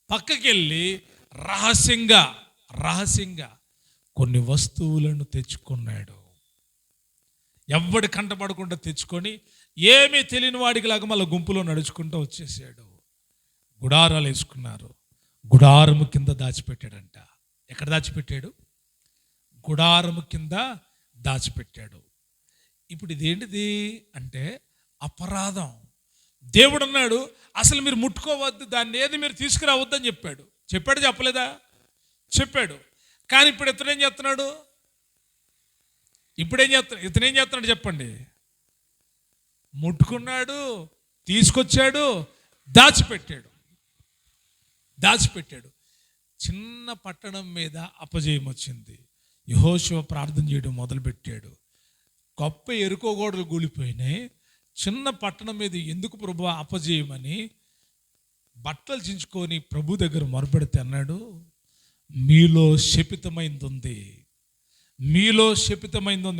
పక్కకి వెళ్ళి రహస్యంగా కొన్ని వస్తువులను తెచ్చుకున్నాడు. ఎవ్వడి కంటపడకుండా తెచ్చుకొని ఏమీ తెలియని వాడికి లాగా మళ్ళీ గుంపులో నడుచుకుంటూ వచ్చేసాడు. గుడారాలు వేసుకున్నారు, గుడారము కింద దాచిపెట్టాడంట. ఎక్కడ దాచిపెట్టాడు? గుడారము కింద దాచిపెట్టాడు. ఇప్పుడు ఇదేంటిది అంటే అపరాధం. దేవుడు అన్నాడు అసలు మీరు ముట్టుకోవద్దు, దాన్ని ఏది మీరు తీసుకురావద్దని చెప్పాడు. చెప్పలేదా? చెప్పాడు. కానీ ఇప్పుడు ఇతనేం చేస్తున్నాడు? ఇతనేం చేస్తున్నాడు చెప్పండి? ముట్టుకున్నాడు, తీసుకొచ్చాడు, దాచిపెట్టాడు. చిన్న పట్టణం మీద అపజయం వచ్చింది. యెహోషువ ప్రార్థన చేయడం మొదలుపెట్టాడు. గొప్ప ఎరుకో గోడలు కూలిపోయినాయి. చిన్న పట్టణం మీద ఎందుకు ప్రభువా అపజయమని బట్టలు చించుకొని ప్రభు దగ్గర మొరపెడితే అన్నాడు, మీలో శపితమైంది ఉంది.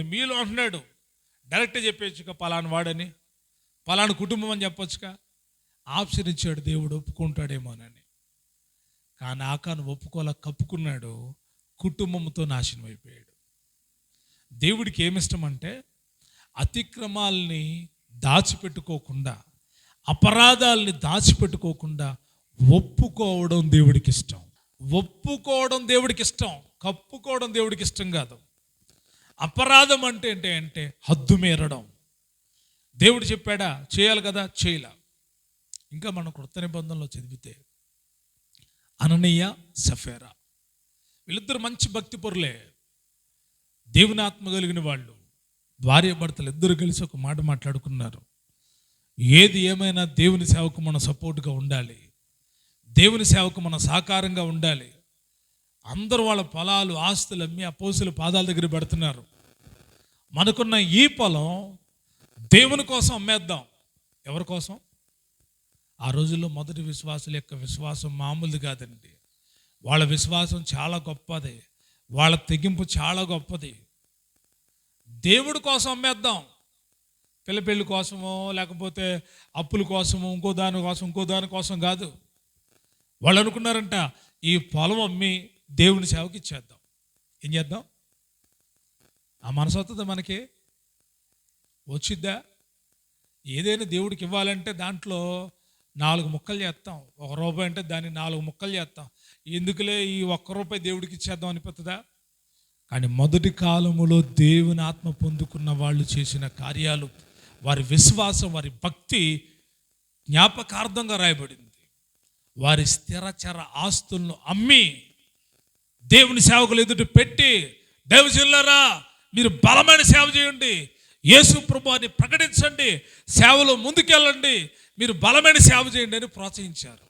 మీలో అంటున్నాడు. డైరెక్ట్గా చెప్పేచ్చుగా పలానా వాడని, పలానా కుటుంబం అని చెప్పొచ్చుగా. ఆప్షన్ ఇచ్చాడు దేవుడు, ఒప్పుకుంటాడేమోనని. కానీ ఆకాను ఒప్పుకోలా, కప్పుకున్నాడు. కుటుంబంతో నాశనం అయిపోయాడు. దేవుడికి ఏమిష్టం అంటే అతిక్రమాల్ని దాచిపెట్టుకోకుండా, అపరాధాలని దాచిపెట్టుకోకుండా ఒప్పుకోవడం దేవుడికి ఇష్టం. కప్పుకోవడం దేవుడికి ఇష్టం కాదు. అపరాధం అంటే ఏంటంటే హద్దు మీరడం. దేవుడు చెప్పాడా చేయాలి కదా, చేయలా. ఇంకా మనం క్రొత్త నిబంధనలో చదివితే అననీయ సఫేరా వీళ్ళిద్దరు మంచి భక్తి పరులే, దేవుని ఆత్మ కలిగిన వాళ్ళు. భార్య భర్తలు ఇద్దరు కలిసి ఒక మాట మాట్లాడుకున్నారు. ఏది ఏమైనా దేవుని సేవకు మనం సపోర్ట్గా ఉండాలి, దేవుని సేవకు మనం సహకారంగా ఉండాలి. అందరూ వాళ్ళ పొలాలు ఆస్తులు అమ్మి అపోస్తుల పాదాల దగ్గర పెడుతున్నారు. మనకున్న ఈ పొలం దేవుని కోసం అమ్మేద్దాం. ఎవరి కోసం? ఆ రోజుల్లో మొదటి విశ్వాసుల యొక్క విశ్వాసం మామూలుది కాదండి. వాళ్ళ విశ్వాసం చాలా గొప్పది, వాళ్ళ తెగింపు చాలా గొప్పది. దేవుడి కోసం అమ్మేద్దాం. పెళ్ళి కోసమో లేకపోతే అప్పుల కోసమో ఇంకో దాని కోసం కాదు. వాళ్ళు అనుకున్నారంట ఈ పొలం అమ్మి దేవుని సేవకి ఇచ్చేద్దాం. ఏం చేద్దాం? ఆ మనసు వస్తుందా? మనకి వచ్చిద్దా? ఏదైనా దేవుడికి ఇవ్వాలంటే దాంట్లో 4 ముక్కలు చేస్తాం. ₹1 అంటే దాన్ని 4 ముక్కలు చేస్తాం. ఎందుకులే ఈ ₹1 దేవుడికి ఇచ్చేద్దాం అనిపిస్తుందా? కానీ మొదటి కాలములో దేవుని ఆత్మ పొందుకున్న వాళ్ళు చేసిన కార్యాలు, వారి విశ్వాసం, వారి భక్తి జ్ఞాపకార్థంగా రాయబడింది. వారి స్థిరచర ఆస్తులను అమ్మి దేవుని సేవకులు ఎదుట పెట్టి, దైవజనులారా మీరు బలమైన సేవ చేయండి, యేసు ప్రభువుని ప్రకటించండి, సేవలో ముందుకెళ్ళండి, మీరు బలమైన సేవ చేయండి అని ప్రోత్సహించారు.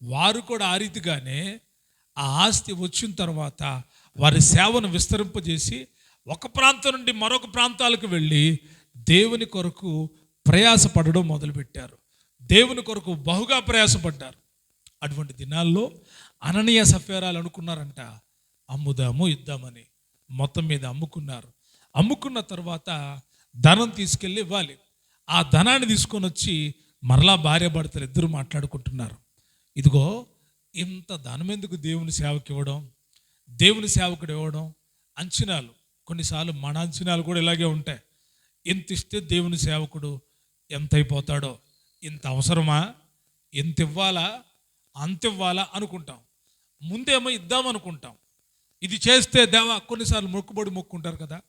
వారు కూడా ఆ రీతిగానే ఆ ఆస్తి వచ్చిన తర్వాత వారి సేవను విస్తరింపజేసి ఒక ప్రాంతం నుండి మరొక ప్రాంతాలకు వెళ్ళి దేవుని కొరకు ప్రయాసపడడం మొదలుపెట్టారు. దేవుని కొరకు బహుగా ప్రయాసపడ్డారు. అటువంటి దినాల్లో అననీయ సఫేరాలు అనుకున్నారంట అమ్ముదాము ఇద్దామని. మొత్తం మీద అమ్ముకున్నారు. అమ్ముకున్న తర్వాత ధనం తీసుకెళ్ళి ఇవ్వాలి. ఆ ధనాన్ని తీసుకొని వచ్చి మరలా భార్య భర్తలు ఇద్దరు మాట్లాడుకుంటున్నారు. ఇదిగో ఇంత ధనం ఎందుకు దేవుని సేవకి ఇవ్వడం, దేవుని సేవకుడు ఇవ్వడం? అంచనాలు, కొన్నిసార్లు మన అంచనాలు కూడా ఇలాగే ఉంటాయి. ఎంత ఇస్తే దేవుని సేవకుడు ఎంత అయిపోతాడో, ఇంత అవసరమా, ఎంత ఇవ్వాలా, అంత ఇవ్వాలా అనుకుంటాం. ముందేమో ఇద్దామనుకుంటాం. ఇది చేస్తే దేవా, కొన్నిసార్లు మొక్కుంటారు కదా,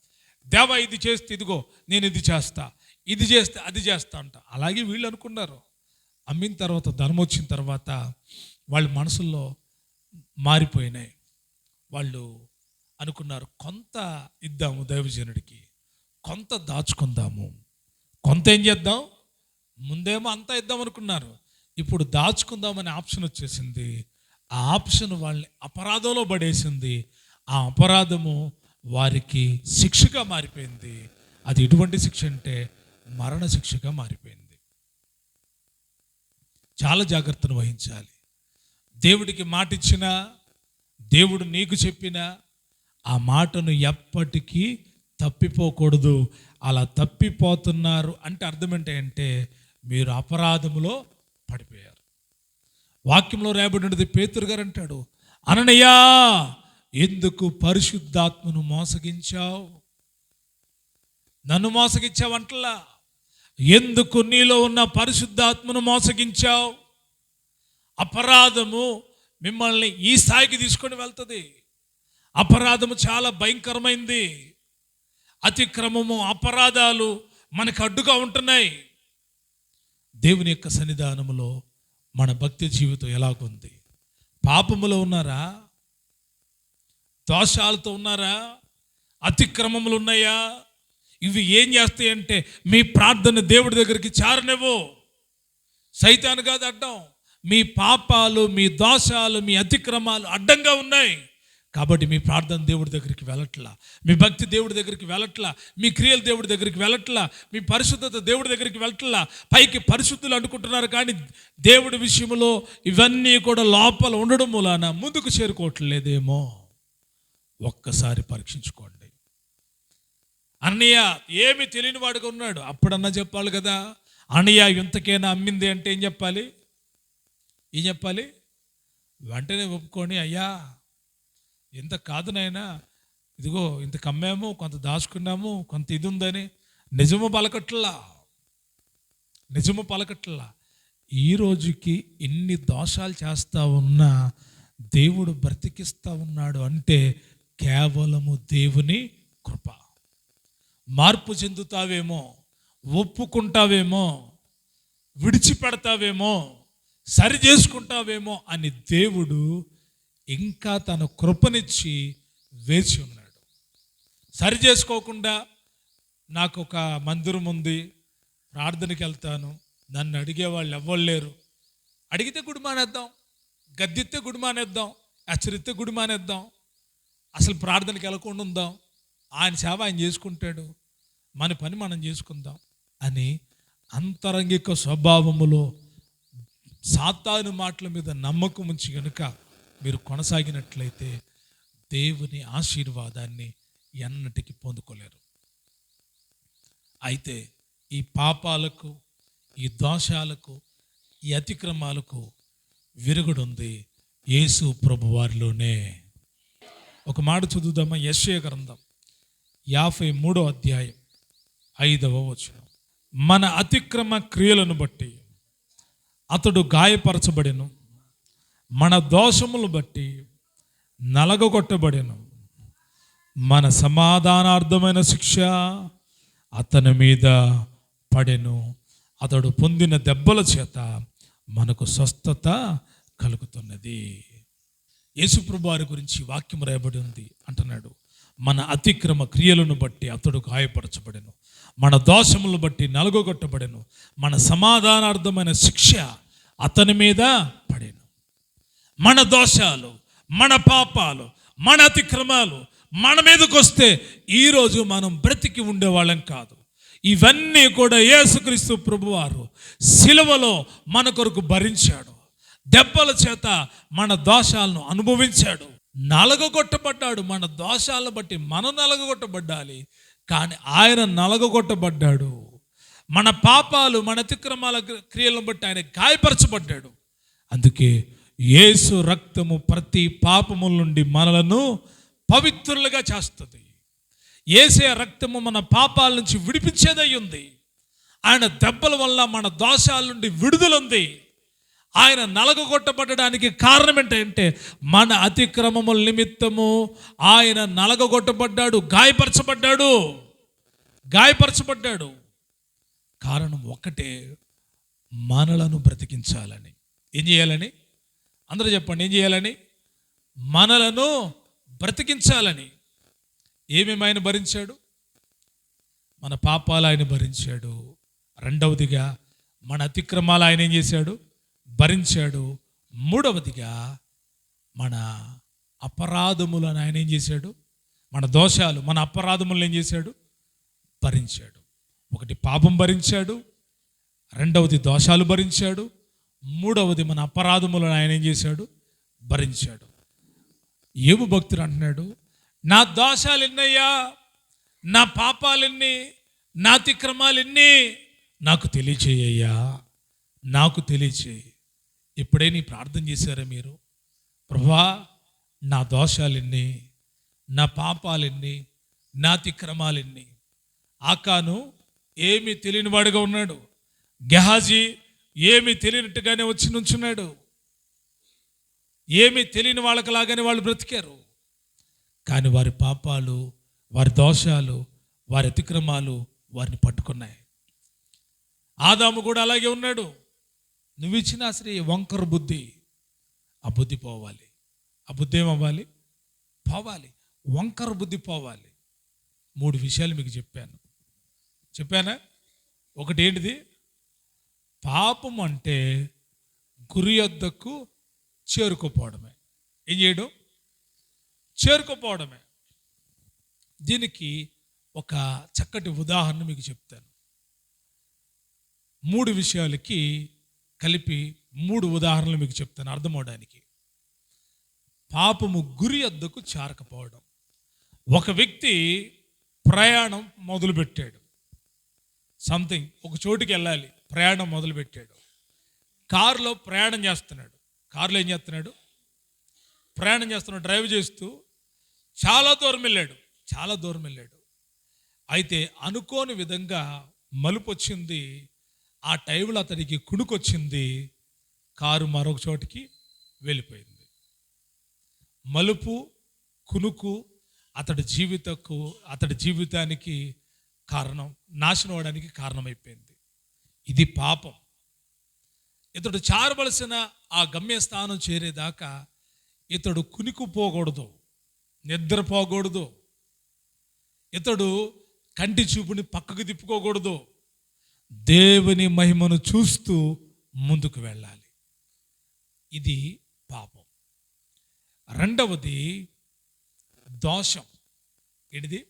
దేవా ఇది చేస్తే ఇదిగో నేను ఇది చేస్తా, ఇది చేస్తే అది చేస్తా అంట. అలాగే వీళ్ళు అనుకున్నారు. అమ్మిన తర్వాత ధనం వచ్చిన తర్వాత వాళ్ళ మనసుల్లో మారిపోయినాయి. వాళ్ళు అనుకున్నారు కొంత ఇద్దాము దైవజనుడికి, కొంత దాచుకుందాము, కొంత ఏం చేద్దాం. ముందేమో అంతా ఇద్దాం అనుకున్నారు, ఇప్పుడు దాచుకుందామనే ఆప్షన్ వచ్చేసింది. ఆ ఆప్షన్ వాళ్ళని అపరాధంలో పడేసింది. ఆ అపరాధము వారికి శిక్షగా మారిపోయింది. అది ఎటువంటి శిక్ష అంటే మరణ శిక్షగా మారిపోయింది. చాలా జాగ్రత్తను వహించాలి. దేవుడికి మాట ఇచ్చినా, దేవుడు నీకు చెప్పినా ఆ మాటను ఎప్పటికీ తప్పిపోకూడదు. అలా తప్పిపోతున్నారు అంటే అర్థం ఏంటంటే మీరు అపరాధములో పడిపోయారు. వాక్యంలో రాయబడినది పేతురు గారు అంటాడు, అననయ్యా ఎందుకు పరిశుద్ధాత్మను మోసగించావు? నన్ను మోసగించావంటలా, ఎందుకు నీలో ఉన్న పరిశుద్ధాత్మను మోసగించావు? అపరాధము మిమ్మల్ని ఈ స్థాయికి తీసుకొని వెళ్తుంది. అపరాధము చాలా భయంకరమైంది. అతిక్రమము, అపరాధాలు మనకు అడ్డుగా ఉంటున్నాయి. దేవుని యొక్క సన్నిధానములో మన భక్తి జీవితం ఎలాగుంది? పాపములో ఉన్నారా? దోషాలతో ఉన్నారా? అతిక్రమములు ఉన్నాయా? ఇవి ఏం చేస్తాయంటే మీ ప్రార్థన దేవుడి దగ్గరికి చేరనివ్వు. సైతాను కాదు అడ్డం, మీ పాపాలు, మీ దోషాలు, మీ అతిక్రమాలు అడ్డంగా ఉన్నాయి. కాబట్టి మీ ప్రార్థన దేవుడి దగ్గరికి వెళ్ళట్లా, మీ భక్తి దేవుడి దగ్గరికి వెళ్ళట్లా, మీ క్రియలు దేవుడి దగ్గరికి వెళ్ళట్లా, మీ పరిశుద్ధత దేవుడి దగ్గరికి వెళ్ళట్లా. పైకి పరిశుద్ధులు అనుకుంటున్నారు కానీ దేవుడి విషయంలో ఇవన్నీ కూడా లోపల ఉండడం మూలాన ముందుకు చేరుకోవట్లేదేమో. ఒక్కసారి పరీక్షించుకోండి. అన్నయ్య ఏమి తెలియని వాడుగా ఉన్నాడు, అప్పుడన్నా చెప్పాలి కదా. అన్నయ్య ఇంతకైనా అమ్మింది అంటే ఏం చెప్పాలి? వెంటనే ఒప్పుకొని, అయ్యా ఇంత కాదు నాయనా, ఇదిగో ఇంత కమ్మాము, కొంత దాచుకున్నాము, కొంత ఇది ఉందని నిజము పలకట్లా. ఈ రోజుకి ఇన్ని దోషాలు చేస్తా ఉన్నా దేవుడు బ్రతికిస్తా ఉన్నాడు అంటే కేవలము దేవుని కృప. మార్పు చెందుతావేమో, ఒప్పుకుంటావేమో, విడిచిపెడతావేమో, సరి చేసుకుంటావేమో అని దేవుడు ఇంకా తన కృపనిచ్చి వేచి ఉన్నాడు. సరి చేసుకోకుండా నాకు ఒక మందిరం ఉంది, ప్రార్థనకి వెళ్తాను, నన్ను అడిగేవాళ్ళు ఎవ్వరు లేరు, అడిగితే గుడి మానేద్దాం, గద్దిస్తే గుడి మానేద్దాం, హెచ్చరిస్తే గుడి మానేద్దాం, అసలు ప్రార్థనకి వెళ్ళకుండా ఉందాం, ఆయన సేవ ఆయన చేసుకుంటాడు, మన పని మనం చేసుకుందాం అని అంతరంగిక స్వభావములో సాతాను మాటల మీద నమ్మకం ఉంచి కనుక మీరు కొనసాగినట్లయితే దేవుని ఆశీర్వాదాన్ని ఎన్నటికి పొందుకోలేరు. అయితే ఈ పాపాలకు, ఈ దోషాలకు, ఈ అతిక్రమాలకు విరుగుడుంది యేసు ప్రభు వారిలోనే. ఒక మాట చదువుదామా? యెషయా గ్రంథం 53వ అధ్యాయం 5వ వచనం. మన అతిక్రమ క్రియలను బట్టి అతడు గాయపరచబడెను, మన దోషములు బట్టి నలగొట్టబడెను, మన సమాధానార్థమైన శిక్ష అతని మీద పడెను, అతడు పొందిన దెబ్బల చేత మనకు స్వస్థత కలుగుతున్నది. యేసుప్రభు వారి గురించి వాక్యం రాయబడి ఉంది. అంటున్నాడు, మన అతిక్రమ క్రియలను బట్టి అతడు గాయపరచబడెను, మన దోషములను బట్టి నలగొట్టబడెను, మన సమాధానార్థమైన శిక్ష అతని మీద పడెను. మన దోషాలు, మన పాపాలు, మన అతిక్రమాలు మన మీదకి వస్తే ఈరోజు మనం బ్రతికి ఉండేవాళ్ళం కాదు. ఇవన్నీ కూడా యేసుక్రీస్తు ప్రభువారు సిలువలో మన కొరకు భరించాడు, దెబ్బల చేత మన దోషాలను అనుభవించాడు, నలగొట్టబడ్డాడు. మన దోషాలను బట్టి మనం నలగొట్టబడ్డాలి, కానీ ఆయన నలగొట్టబడ్డాడు. మన పాపాలు, మన అతిక్రమాల క్రియలను బట్టి ఆయన గాయపరచబడ్డాడు. అందుకే యేసు రక్తము ప్రతి పాపముల నుండి మనలను పవిత్రులుగా చేస్తుంది. యేసే రక్తము మన పాపాల నుంచి విడిపించేదై ఉంది. ఆయన దెబ్బల వల్ల మన దోషాల నుండి విడుదలుంది. ఆయన నలగొట్టబడడానికి కారణం ఏంటంటే మన అతిక్రమముల నిమిత్తము ఆయన నలగొట్టబడ్డాడు, గాయపరచబడ్డాడు. కారణం ఒక్కటే, మనలను బ్రతికించాలని. ఏం చేయాలని? అందరూ చెప్పండి, ఏం చేయాలని? మనలను బ్రతికించాలని. ఏమేమి ఆయన భరించాడు? మన పాపాలు ఆయన భరించాడు. రెండవదిగా మన అతిక్రమాలు ఆయన ఏం చేశాడు? భరించాడు. మూడవదిగా మన అపరాధములను ఆయన ఏం చేశాడు? మన దోషాలు, మన అపరాధములను ఏం చేశాడు? భరించాడు. ఒకటి పాపం భరించాడు, రెండవది దోషాలు భరించాడు, మూడవది మన అపరాధములను ఆయన ఏం చేశాడు? భరించాడు. యోబు భక్తుడు అంటున్నాడు, నా దోషాలు ఎన్నయ్యా, నా పాపాలెన్ని, నా అతిక్రమాలెన్ని నాకు తెలియచేయ్యా, నాకు తెలియచేయి. ఇప్పుడే నీ ప్రార్థన చేశారా మీరు? ప్రభువా, నా దోషాలెన్ని, నా పాపాలెన్ని, నా అతిక్రమాలెన్ని. ఆకాను ఏమీ తెలియని వాడుగా ఉన్నాడు. గెహాజీ ఏమీ తెలియనట్టుగానే వచ్చి నుంచున్నాడు. ఏమీ తెలియని వాళ్ళకి లాగానే వాళ్ళు బ్రతికారు. కానీ వారి పాపాలు, వారి దోషాలు, వారి అతిక్రమాలు వారిని పట్టుకున్నాయి. ఆదాము కూడా అలాగే ఉన్నాడు. నువ్వు ఇచ్చిన అసలు వంకర బుద్ధి, ఆ బుద్ధి పోవాలి. ఆ బుద్ధి ఏమవ్వాలి? పోవాలి. వంకర బుద్ధి పోవాలి. 3 విషయాలు మీకు చెప్పానా? ఒకటి ఏంటిది? పాపం అంటే గురి యొద్దకు చేరుకోపోవడమే. ఏం చేయడం? చేరుకోపోవడమే. దీనికి ఒక చక్కటి ఉదాహరణ మీకు చెప్తాను. 3 విషయాలకి కలిపి 3 ఉదాహరణలు మీకు చెప్తాను అర్థమవడానికి. పాపము గురి యొద్దకు చేరకపోవడం. ఒక వ్యక్తి ప్రయాణం మొదలుపెట్టాడు. ఒక చోటుకి వెళ్ళాలి, ప్రయాణం మొదలుపెట్టాడు. కారులో ప్రయాణం చేస్తున్నాడు. కారులో ఏం చేస్తున్నాడు? ప్రయాణం చేస్తున్నాడు. డ్రైవ్ చేస్తూ చాలా దూరం వెళ్ళాడు. అయితే అనుకోని విధంగా మలుపు వచ్చింది. ఆ టైంలో అతడికి కునుకొచ్చింది. కారు మరొక చోటికి వెళ్ళిపోయింది. మలుపు, కునుకు అతడి జీవితానికి కారణం, నాశనం అవడానికి కారణమైపోయింది. ఇది పాపం. ఇతడు చేరవలసిన ఆ గమ్యస్థానం చేరేదాకా ఇతడు కునికిపోకూడదు, నిద్రపోకూడదు, ఇతడు కంటి చూపుని పక్కకు తిప్పుకోకూడదు. దేవుని మహిమను చూస్తూ ముందుకు వెళ్ళాలి. ఇది పాపం. రెండవది దోషం. ఏంటిది?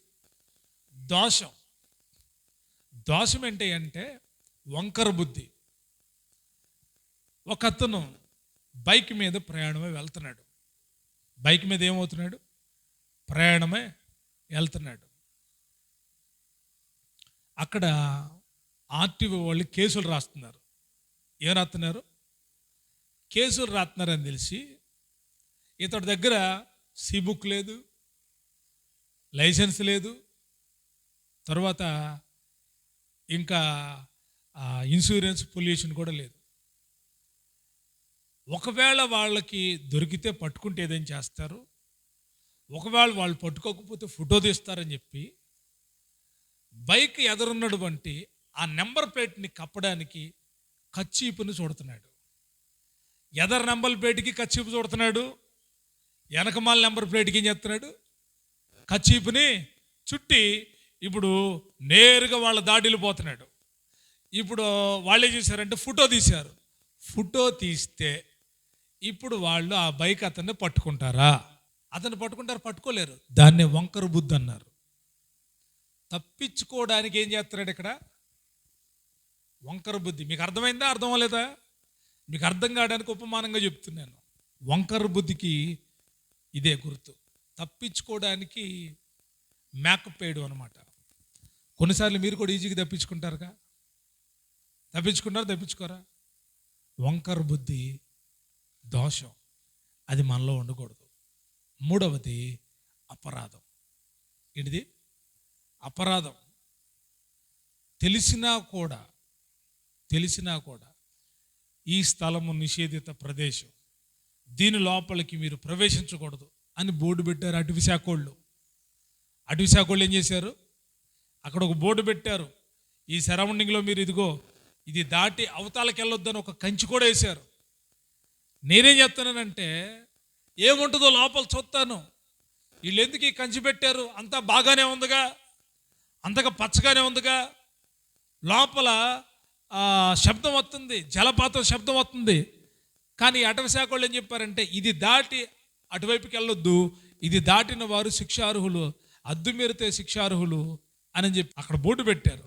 దోషం అంటే వంకర బుద్ధి. ఒక అతను బైక్ మీద ప్రయాణమే వెళ్తున్నాడు. బైక్ మీద ఏమవుతున్నాడు? ప్రయాణమే వెళ్తున్నాడు. అక్కడ ఆర్టీఓ వాళ్ళు కేసులు రాస్తున్నారు. ఏం రాస్తున్నారు? కేసులు రాస్తున్నారని తెలిసి ఇతడి దగ్గర సి బుక్ లేదు, లైసెన్స్ లేదు, తర్వాత ఇంకా ఇన్సూరెన్స్, పొల్యూషన్ కూడా లేదు. ఒకవేళ వాళ్ళకి దొరికితే పట్టుకుంటే ఏదైనా చేస్తారు, ఒకవేళ వాళ్ళు పట్టుకోకపోతే ఫోటో తీస్తారని చెప్పి బైక్ ఎదురున్నటువంటి ఆ నెంబర్ ప్లేట్ని కప్పడానికి కచ్చీపుని చూడుతున్నాడు. ఎదర్ నెంబర్ ప్లేట్కి కచ్చీపు చూడుతున్నాడు, వెనకమాల నెంబర్ ప్లేట్కి ఏం చేస్తున్నాడు? కచ్చీపుని చుట్టి ఇప్పుడు నేరుగా వాళ్ళ దాడిలో పోతున్నాడు. ఇప్పుడు వాళ్ళు ఏం చేశారంటే ఫోటో తీశారు. ఫోటో తీస్తే ఇప్పుడు వాళ్ళు ఆ బైక్ అతన్ని పట్టుకుంటారా? పట్టుకోలేరు. దాన్నే వంకర బుద్ధి అన్నారు. తప్పించుకోవడానికి ఏం చేస్తున్నాడు ఇక్కడ? వంకర బుద్ధి. మీకు అర్థమైందా? అర్థం అవ్వలేదా? మీకు అర్థం కావడానికి ఉపమానంగా చెప్తున్నాను. వంకర బుద్ధికి ఇదే గుర్తు. తప్పించుకోవడానికి మేకప్ వేయడం అనమాట. కొన్నిసార్లు మీరు కూడా ఈజీగా తప్పించుకుంటారుగా. తప్పించుకోరా? వంకర బుద్ధి దోషం, అది మనలో ఉండకూడదు. మూడవది అపరాధం. ఏంటిది? అపరాధం. తెలిసినా కూడా ఈ స్థలము నిషేధిత ప్రదేశం, దీని లోపలికి మీరు ప్రవేశించకూడదు అని బోర్డు పెట్టారు అటవీ శాఖ వాళ్ళు. ఏం చేశారు? అక్కడ ఒక బోర్డు పెట్టారు. ఈ సరౌండింగ్లో మీరు ఇదిగో ఇది దాటి అవతాలకి వెళ్ళొద్దని ఒక కంచి కూడా వేశారు. నేనేం చెప్తానంటే, ఏముంటుందో లోపల చూస్తాను. వీళ్ళు ఎందుకు ఈ కంచి పెట్టారు? అంతా బాగానే ఉందిగా, అంతగా పచ్చగానే ఉందిగా, లోపల శబ్దం వస్తుంది, జలపాతం శబ్దం వస్తుంది. కానీ అటవీ శాఖ వాళ్ళు ఏం చెప్పారంటే, ఇది దాటి అటువైపుకి వెళ్ళొద్దు, ఇది దాటిన వారు శిక్షార్హులు, అద్దు మీరితే శిక్షార్హులు అని చెప్పి అక్కడ బోర్డు పెట్టారు.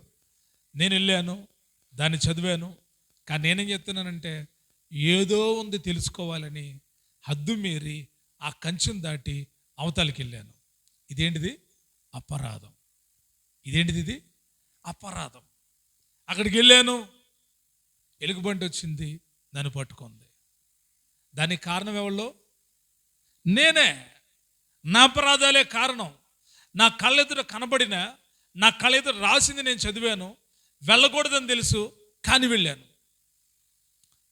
నేను వెళ్ళాను, దాన్ని చదివాను. కానీ నేనేం చెప్తున్నానంటే, ఏదో ఉంది తెలుసుకోవాలని హద్దు మీరి ఆ కంచెను దాటి అవతలికి వెళ్ళాను. ఇదేంటిది? అపరాధం. ఇది అపరాధం. అక్కడికి వెళ్ళాను, ఎలుగుబంటి వచ్చింది, నన్ను పట్టుకుంది. దానికి కారణం ఎవరో? నేనే. నా అపరాధాలే కారణం. నా కళ్ళెదురు కనబడిన, నా కళ్ళెదురు రాసింది నేను చదివాను, వెళ్ళకూడదని తెలుసు, కానీ వెళ్ళాను.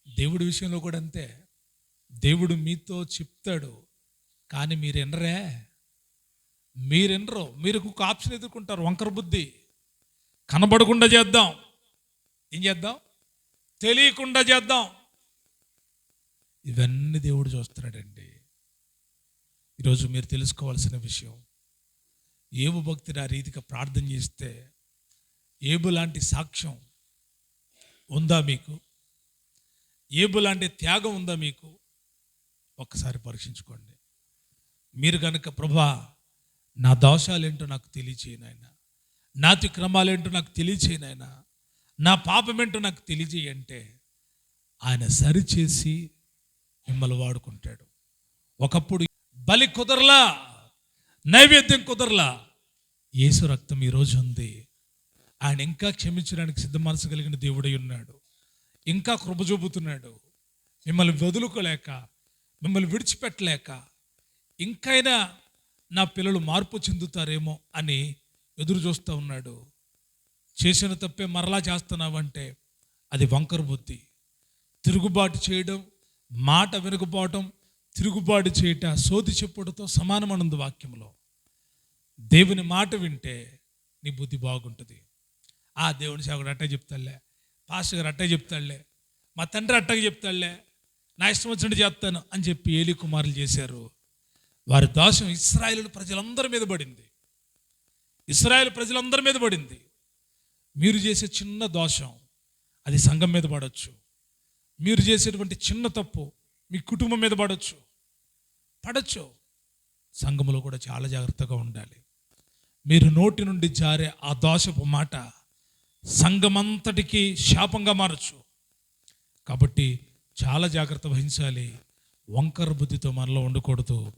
దేవుడి విషయంలో కూడా అంతే. దేవుడు మీతో చెప్తాడు, కానీ మీరు వినరే. మీరెనరో, మీరు ఒక ఆప్షన్ ఎదుర్కొంటారు, వంకర బుద్ధి. కనబడకుండా చేద్దాం, ఏం చేద్దాం, తెలియకుండా చేద్దాం. ఇవన్నీ దేవుడు చూస్తున్నాడండి. ఈరోజు మీరు తెలుసుకోవాల్సిన విషయం, ఏబు భక్తుడు ఆ రీతిగా ప్రార్థన చేస్తే ఏబు లాంటి సాక్ష్యం ఉందా మీకు? ఏబు లాంటి త్యాగం ఉందా మీకు? ఒక్కసారి పరీక్షించుకోండి. మీరు కనుక ప్రభా నా దోషాలేంటో నాకు తెలియచేయనాయనా, నా అతిక్రమాలేంటో నాకు తెలియచేయనాయనా, నా పాపమేంటో నాకు తెలియజేయంటే ఆయన సరిచేసి మిమ్మల్ని వాడుకుంటాడు. ఒకప్పుడు బలి కుదరలా, నైవేద్యం కుదరలా, యేసు రక్తం ఈరోజు ఉంది. ఆయన ఇంకా క్షమించడానికి సిద్ధ మనసు కలిగిన దేవుడై ఉన్నాడు. ఇంకా కృప చూపుతున్నాడు. మిమ్మల్ని వదులుకోలేక, మిమ్మల్ని విడిచిపెట్టలేక, ఇంకైనా నా పిల్లలు మార్పు చెందుతారేమో అని ఎదురు చూస్తూ ఉన్నాడు. చేసిన తప్పే మరలా చేస్తున్నావంటే అది వంకర బుద్ధి. తిరుగుబాటు చేయడం, మాట వినకపోవటం, తిరుగుబాటు చేయట సోది చెప్పుడుతో సమానమనుంది వాక్యంలో. దేవుని మాట వింటే నీ బుద్ధి బాగుంటుంది. ఆ దేవుని సేవకుడు అట్టే చెప్తాడులే, పాస్టర్ గారు అట్టే చెప్తాడులే, మా తండ్రి అట్టగా చెప్తాడులే, నా ఇష్టం వచ్చినట్టు చేస్తాను అని చెప్పి ఏలీ కుమారులు చేశారు. వారి దోషం ఇశ్రాయేలు ప్రజలందరి మీద పడింది. ఇశ్రాయేలు ప్రజలందరి మీద పడింది. మీరు చేసే చిన్న దోషం అది సంఘం మీద పడవచ్చు. మీరు చేసేటువంటి చిన్న తప్పు మీ కుటుంబం మీద పడవచ్చు. సంఘములో కూడా చాలా జాగ్రత్తగా ఉండాలి. మీరు నోటి నుండి జారే ఆ దోషపు మాట సంఘమంతటికి శాపంగా మారచ్చు. కాబట్టి చాలా జాగ్రత్త వహించాలి. వంకర బుద్ధితో మనలో ఉండకూడదు.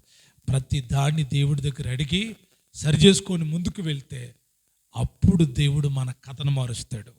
ప్రతి దాన్ని దేవుడి దగ్గర అడిగి సరి చేసుకొని ముందుకు వెళ్తే అప్పుడు దేవుడు మన కథను మారుస్తాడు.